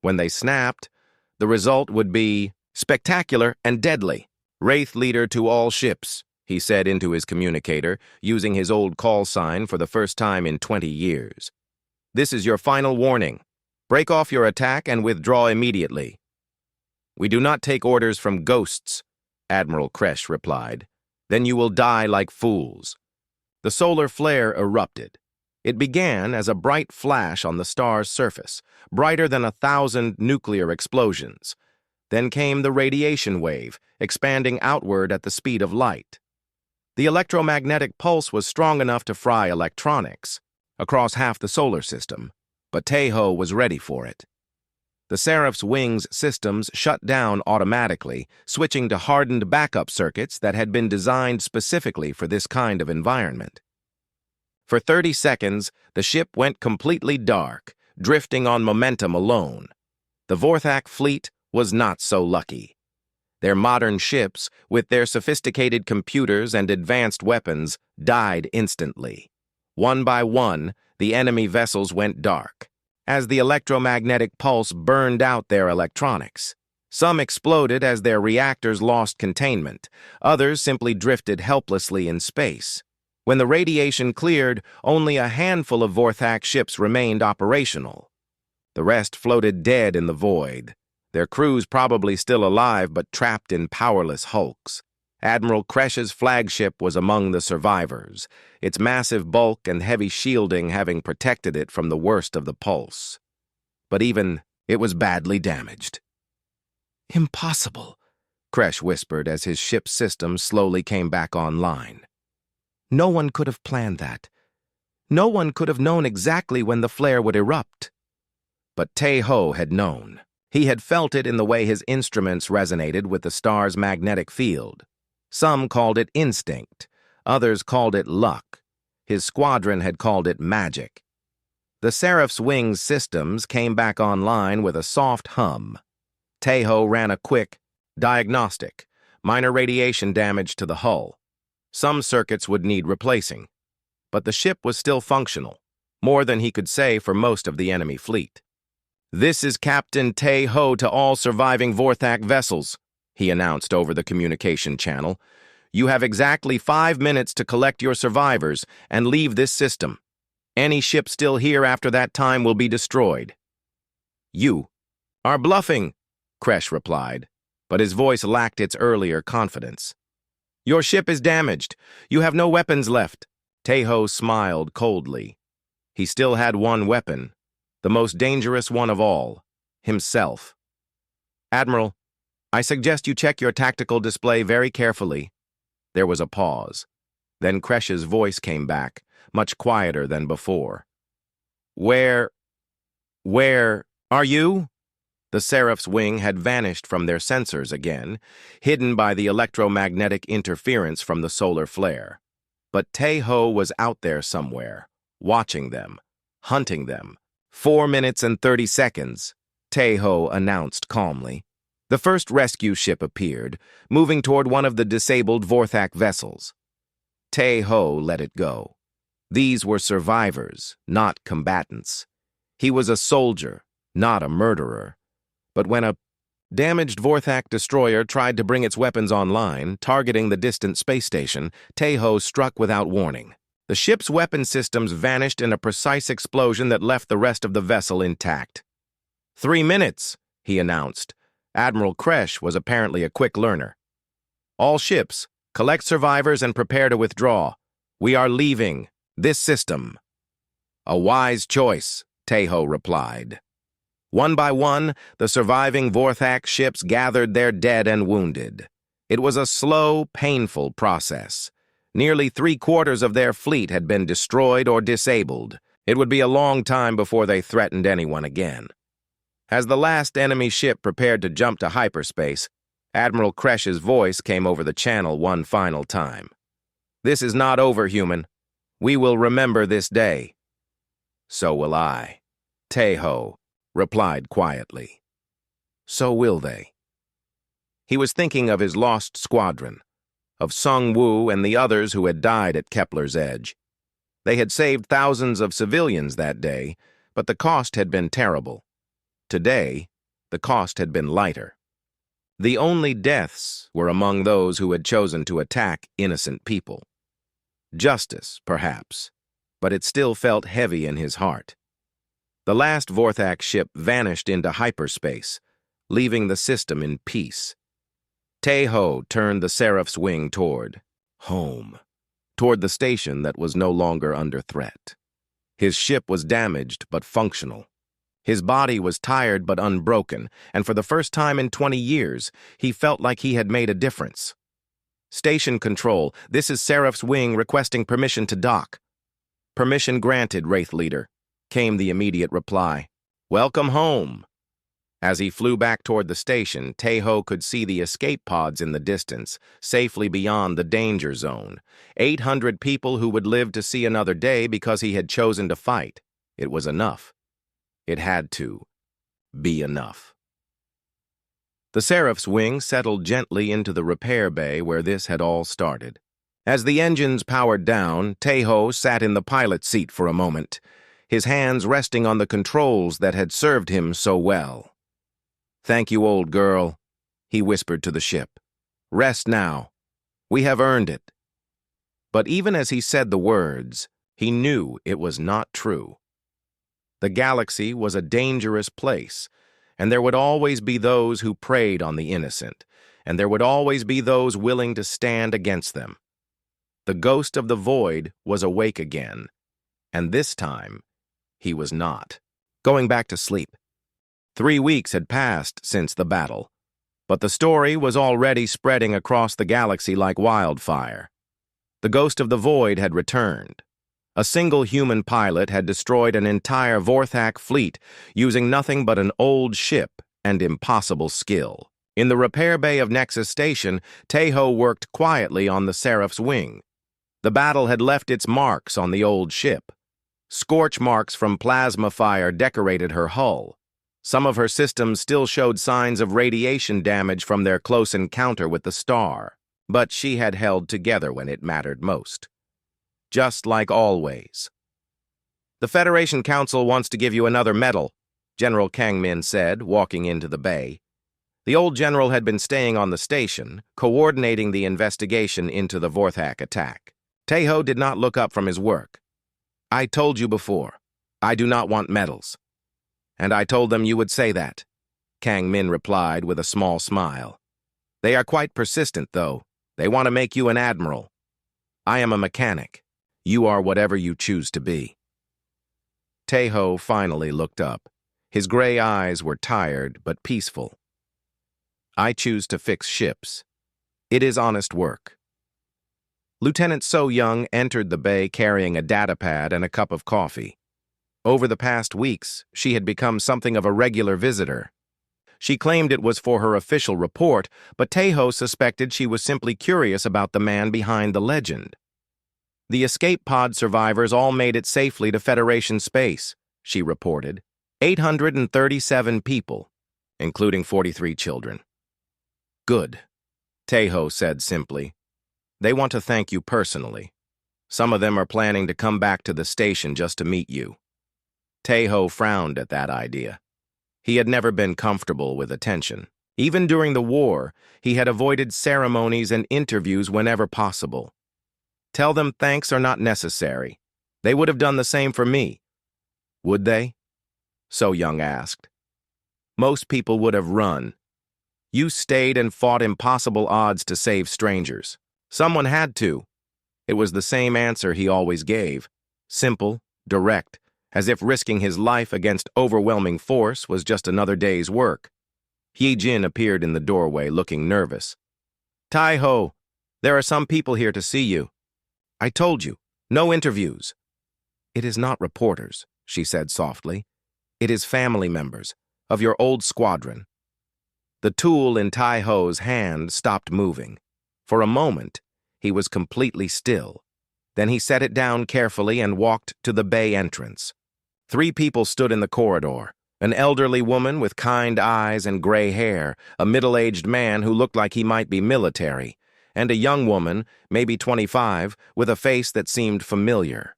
S1: When they snapped, the result would be spectacular and deadly. "Wraith leader to all ships," he said into his communicator, using his old call sign for the first time in 20 years. "This is your final warning. Break off your attack and withdraw immediately." "We do not take orders from ghosts," Admiral Kresh replied. "Then you will die like fools." The solar flare erupted. It began as a bright flash on the star's surface, brighter than 1,000 nuclear explosions. Then came the radiation wave, expanding outward at the speed of light. The electromagnetic pulse was strong enough to fry electronics across half the solar system, but Teho was ready for it. The Seraph's wings systems shut down automatically, switching to hardened backup circuits that had been designed specifically for this kind of environment. For 30 seconds, the ship went completely dark, drifting on momentum alone. The Vorthak fleet was not so lucky. Their modern ships, with their sophisticated computers and advanced weapons, died instantly. One by one, the enemy vessels went dark, as the electromagnetic pulse burned out their electronics. Some exploded as their reactors lost containment. Others simply drifted helplessly in space. When the radiation cleared, only a handful of Vorthak ships remained operational. The rest floated dead in the void, their crews probably still alive but trapped in powerless hulks. Admiral Kresh's flagship was among the survivors, its massive bulk and heavy shielding having protected it from the worst of the pulse. But even it was badly damaged. "Impossible," Kresh whispered as his ship's system slowly came back online. "No one could have planned that. No one could have known exactly when the flare would erupt." But Teho had known. He had felt it in the way his instruments resonated with the star's magnetic field. Some called it instinct. Others called it luck. His squadron had called it magic. The Seraph's wings systems came back online with a soft hum. Teho ran a quick diagnostic, minor radiation damage to the hull. Some circuits would need replacing. But the ship was still functional, more than he could say for most of the enemy fleet. "This is Captain Teho to all surviving Vorthak vessels," he announced over the communication channel. "You have exactly 5 minutes to collect your survivors and leave this system. Any ship still here after that time will be destroyed." "You are bluffing," Kresh replied, but his voice lacked its earlier confidence. "Your ship is damaged. You have no weapons left." Teho smiled coldly. He still had one weapon, the most dangerous one of all, himself. "Admiral, I suggest you check your tactical display very carefully." There was a pause. Then Kresh's voice came back, much quieter than before. Where are you?" The Seraph's wing had vanished from their sensors again, hidden by the electromagnetic interference from the solar flare. But Teho was out there somewhere, watching them, hunting them. 4 minutes and 30 seconds, Teho announced calmly. The first rescue ship appeared, moving toward one of the disabled Vorthak vessels. Teho let it go. These were survivors, not combatants. He was a soldier, not a murderer. But when a damaged Vorthak destroyer tried to bring its weapons online, targeting the distant space station, Teho struck without warning. The ship's weapon systems vanished in a precise explosion that left the rest of the vessel intact. 3 minutes, he announced. Admiral Kresh was apparently a quick learner. "All ships, collect survivors and prepare to withdraw. We are leaving this system." "A wise choice," Teho replied. One by one, the surviving Vorthak ships gathered their dead and wounded. It was a slow, painful process. Nearly 3/4 of their fleet had been destroyed or disabled. It would be a long time before they threatened anyone again. As the last enemy ship prepared to jump to hyperspace, Admiral Kresh's voice came over the channel one final time. "This is not over, human. We will remember this day." "So will I," Tae-ho replied quietly. "So will they." He was thinking of his lost squadron, of Sung-woo and the others who had died at Kepler's Edge. They had saved thousands of civilians that day, but the cost had been terrible. Today, the cost had been lighter. The only deaths were among those who had chosen to attack innocent people. Justice, perhaps, but it still felt heavy in his heart. The last Vorthak ship vanished into hyperspace, leaving the system in peace. Tae-ho turned the Seraph's wing toward home, toward the station that was no longer under threat. His ship was damaged but functional. His body was tired but unbroken, and for the first time in 20 years, he felt like he had made a difference. "Station control, this is Seraph's wing requesting permission to dock." "Permission granted, Wraith Leader," came the immediate reply. "Welcome home." As he flew back toward the station, Tae-ho could see the escape pods in the distance, safely beyond the danger zone. 800 people who would live to see another day because he had chosen to fight. It was enough. It had to be enough. The Seraph's wing settled gently into the repair bay where this had all started. As the engines powered down, Tae-ho sat in the pilot seat for a moment, his hands resting on the controls that had served him so well. "Thank you, old girl," he whispered to the ship. "Rest now. We have earned it." But even as he said the words, he knew it was not true. The galaxy was a dangerous place, and there would always be those who preyed on the innocent, and there would always be those willing to stand against them. The ghost of the void was awake again, and this time, he was not. Going back to sleep. 3 weeks had passed since the battle, but the story was already spreading across the galaxy like wildfire. The ghost of the void had returned. A single human pilot had destroyed an entire Vorthak fleet using nothing but an old ship and impossible skill. In the repair bay of Nexus Station, Tae-ho worked quietly on the Seraph's wing. The battle had left its marks on the old ship. Scorch marks from plasma fire decorated her hull. Some of her systems still showed signs of radiation damage from their close encounter with the star, but she had held together when it mattered most. Just like always. "The Federation Council wants to give you another medal," General Kang-min said, walking into the bay. The old general had been staying on the station, coordinating the investigation into the Vorthak attack. Tae-ho did not look up from his work. "I told you before, I do not want medals." "And I told them you would say that," Kang-min replied with a small smile. "They are quite persistent, though. They want to make you an admiral. I am a mechanic. You are whatever you choose to be." Tae-ho finally looked up. His gray eyes were tired but peaceful. "I choose to fix ships. It is honest work." Lieutenant So-young entered the bay carrying a datapad and a cup of coffee. Over the past weeks, she had become something of a regular visitor. She claimed it was for her official report, but Tae-ho suspected she was simply curious about the man behind the legend. "The escape pod survivors all made it safely to Federation space," she reported. 837 people, including 43 children. "Good," Tae-ho said simply. "They want to thank you personally. Some of them are planning to come back to the station just to meet you." Tae-ho frowned at that idea. He had never been comfortable with attention. Even during the war, he had avoided ceremonies and interviews whenever possible. "Tell them thanks are not necessary. They would have done the same for me." "Would they?" So-young asked. "Most people would have run. You stayed and fought impossible odds to save strangers. Someone had to." It was the same answer he always gave, simple, direct, as if risking his life against overwhelming force was just another day's work. Hye-jin appeared in the doorway looking nervous. Tai-ho, there are some people here to see you. I told you, no interviews. It is not reporters, she said softly. It is family members of your old squadron. The tool in Tai-ho's hand stopped moving. For a moment, he was completely still. Then he set it down carefully and walked to the bay entrance. 3 people stood in the corridor. An elderly woman with kind eyes and gray hair, a middle-aged man who looked like he might be military, and a young woman, maybe 25, with a face that seemed familiar.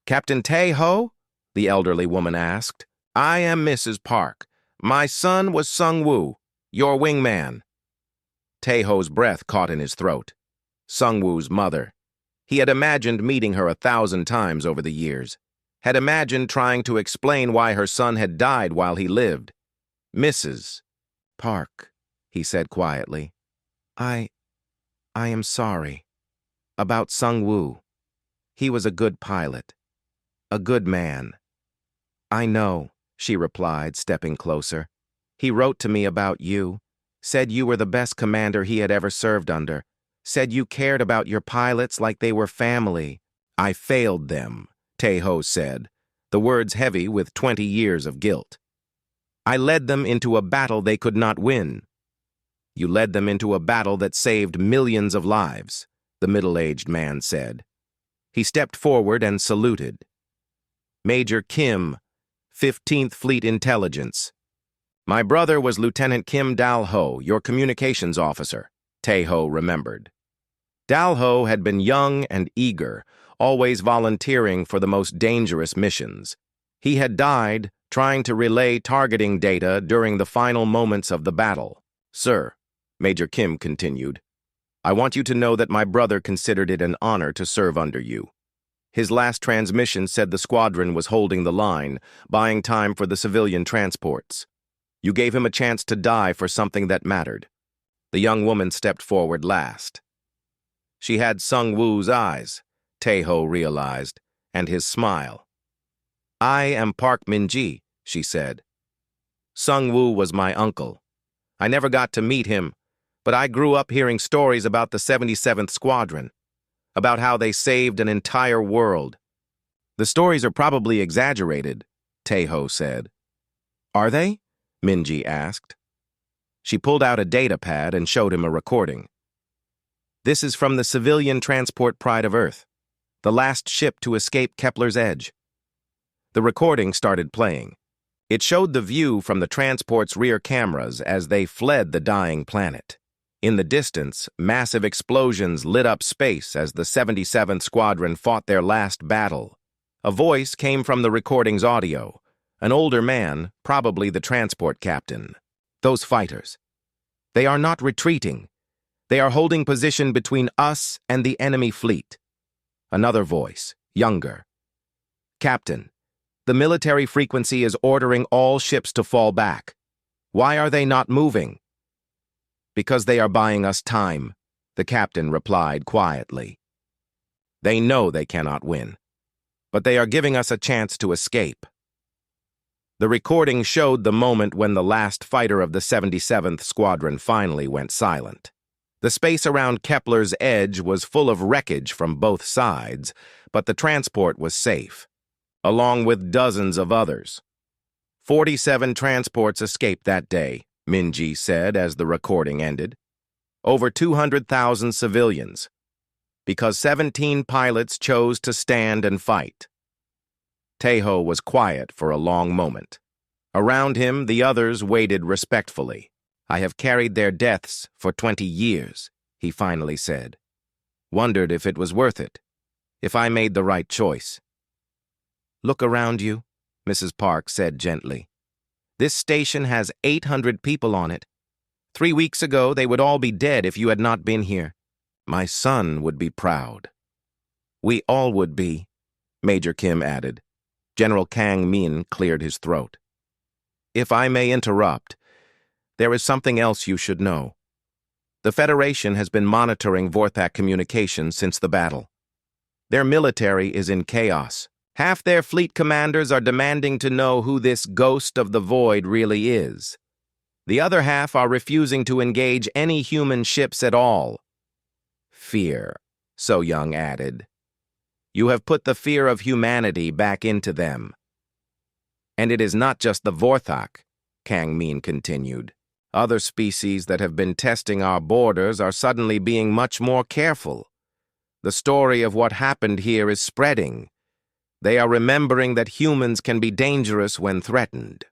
S1: "Captain Tai-ho?" the elderly woman asked. "I am Mrs. Park. My son was Sung-woo, your wingman." Tai-ho's breath caught in his throat. Sung-woo's mother. He had imagined meeting her 1,000 times over the years. Had imagined trying to explain why her son had died while he lived. "Mrs. Park," he said quietly. I am sorry. About Sung-woo. He was a good pilot. A good man." "I know," she replied, stepping closer. "He wrote to me about you. Said you were the best commander he had ever served under. Said you cared about your pilots like they were family." "I failed them," Tai-ho said, the words heavy with 20 years of guilt. "I led them into a battle they could not win." "You led them into a battle that saved millions of lives," the middle-aged man said. He stepped forward and saluted. "Major Kim, 15th Fleet Intelligence. My brother was Lieutenant Kim Dal-ho, your communications officer," Tai-ho remembered. Dal-ho had been young and eager, always volunteering for the most dangerous missions. He had died trying to relay targeting data during the final moments of the battle. "Sir," Major Kim continued, "I want you to know that my brother considered it an honor to serve under you. His last transmission said the squadron was holding the line, buying time for the civilian transports. You gave him a chance to die for something that mattered." The young woman stepped forward last. She had Sung-woo's eyes, Tai-ho realized, and his smile. "I am Park Min-ji," she said. "Sung-woo was my uncle. I never got to meet him, but I grew up hearing stories about the 77th Squadron, about how they saved an entire world." "The stories are probably exaggerated," Tai-ho said. "Are they?" Min-ji asked. She pulled out a data pad and showed him a recording. "This is from the civilian transport Pride of Earth, the last ship to escape Kepler's Edge." The recording started playing. It showed the view from the transport's rear cameras as they fled the dying planet. In the distance, massive explosions lit up space as the 77th Squadron fought their last battle. A voice came from the recording's audio. An older man, probably the transport captain. "Those fighters. They are not retreating. They are holding position between us and the enemy fleet." Another voice, younger. "Captain, the military frequency is ordering all ships to fall back. Why are they not moving?" "Because they are buying us time," the captain replied quietly. "They know they cannot win, but they are giving us a chance to escape." The recording showed the moment when the last fighter of the 77th Squadron finally went silent. The space around Kepler's Edge was full of wreckage from both sides, but the transport was safe, along with dozens of others. 47 transports escaped that day, Min-ji said as the recording ended. Over 200,000 civilians, because 17 pilots chose to stand and fight. Tai-ho was quiet for a long moment. Around him, the others waited respectfully. "I have carried their deaths for 20 years, he finally said. "Wondered if it was worth it, if I made the right choice." "Look around you," Mrs. Park said gently. "This station has 800 people on it. 3 weeks ago, they would all be dead if you had not been here. My son would be proud." "We all would be," Major Kim added. General Kang Min cleared his throat. "If I may interrupt, there is something else you should know. The Federation has been monitoring Vorthak communications since the battle. Their military is in chaos. Half their fleet commanders are demanding to know who this ghost of the void really is. The other half are refusing to engage any human ships at all. Fear, So Young added. You have put the fear of humanity back into them. And it is not just the Vorthok, Kang Min continued. Other species that have been testing our borders are suddenly being much more careful. The story of what happened here is spreading. They are remembering that humans can be dangerous when threatened.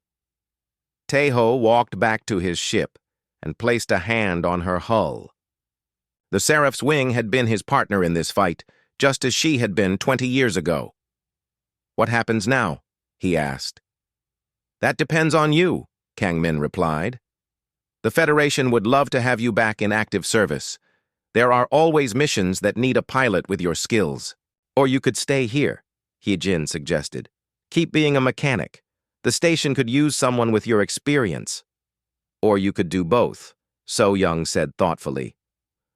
S1: Taeho walked back to his ship and placed a hand on her hull. The Seraph's wing had been his partner in this fight, just as she had been 20 years ago. What happens now? He asked. That depends on you, Kang Min replied. The Federation would love to have you back in active service. There are always missions that need a pilot with your skills. Or you could stay here, He-Jin suggested. Keep being a mechanic. The station could use someone with your experience. Or you could do both, So Young said thoughtfully.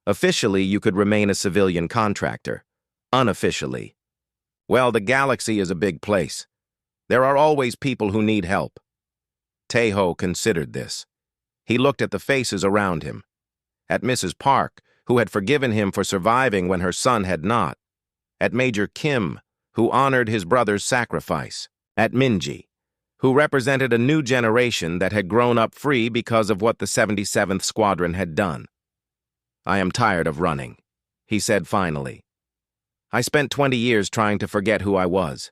S1: Officially, you could remain a civilian contractor. Unofficially. Well, the galaxy is a big place. There are always people who need help. Taeho considered this. He looked at the faces around him. At Mrs. Park, who had forgiven him for surviving when her son had not. At Major Kim, who honored his brother's sacrifice. At Minji, who represented a new generation that had grown up free because of what the 77th Squadron had done. I am tired of running, he said finally. I spent 20 years trying to forget who I was,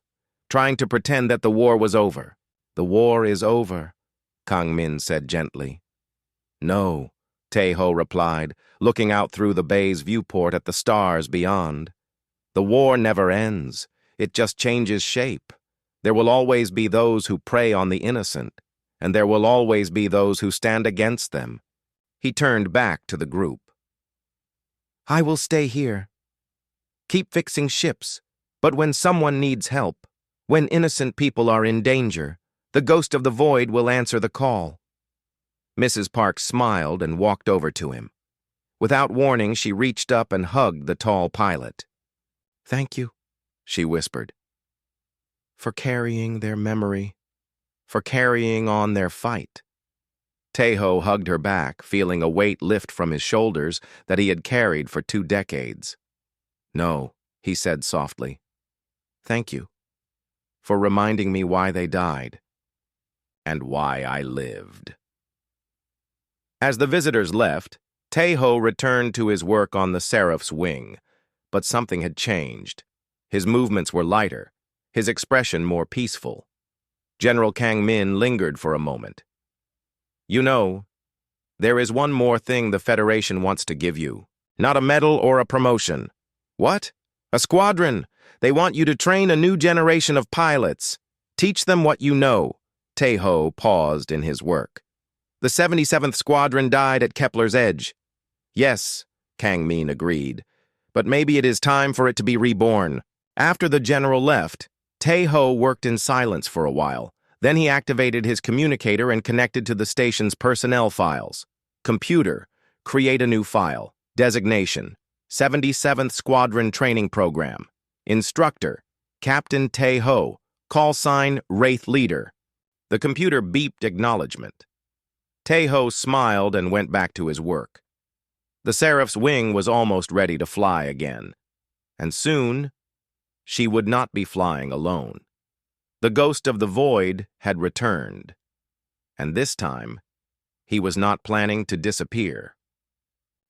S1: trying to pretend that the war was over. The war is over, Kang Min said gently. No, Taeho replied, looking out through the bay's viewport at the stars beyond. The war never ends. It just changes shape. There will always be those who prey on the innocent, and there will always be those who stand against them. He turned back to the group. I will stay here. Keep fixing ships, but when someone needs help, when innocent people are in danger, the ghost of the void will answer the call. Mrs. Park smiled and walked over to him. Without warning, she reached up and hugged the tall pilot. Thank you, she whispered. For carrying their memory, for carrying on their fight. Taeho hugged her back, feeling a weight lift from his shoulders that he had carried for 2 decades. No, he said softly. Thank you for reminding me why they died and why I lived. As the visitors left, Taeho returned to his work on the Seraph's wing, but something had changed. His movements were lighter, his expression more peaceful. General Kang Min lingered for a moment. You know, there is one more thing the Federation wants to give you. Not a medal or a promotion. What? A squadron. They want you to train a new generation of pilots. Teach them what you know. Taeho paused in his work. The 77th Squadron died at Kepler's Edge. Yes, Kang Min agreed. But maybe it is time for it to be reborn. After the general left, Taeho worked in silence for a while. Then he activated his communicator and connected to the station's personnel files. Computer, create a new file. Designation, 77th Squadron Training Program. Instructor, Captain Taeho. Call sign, Wraith Leader. The computer beeped acknowledgement. Taeho smiled and went back to his work. The Seraph's wing was almost ready to fly again. And soon, she would not be flying alone. The ghost of the void had returned. And this time, he was not planning to disappear.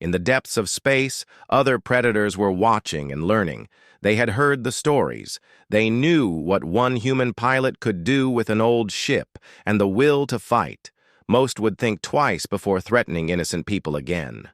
S1: In the depths of space, other predators were watching and learning. They had heard the stories. They knew what one human pilot could do with an old ship and the will to fight. Most would think twice before threatening innocent people again.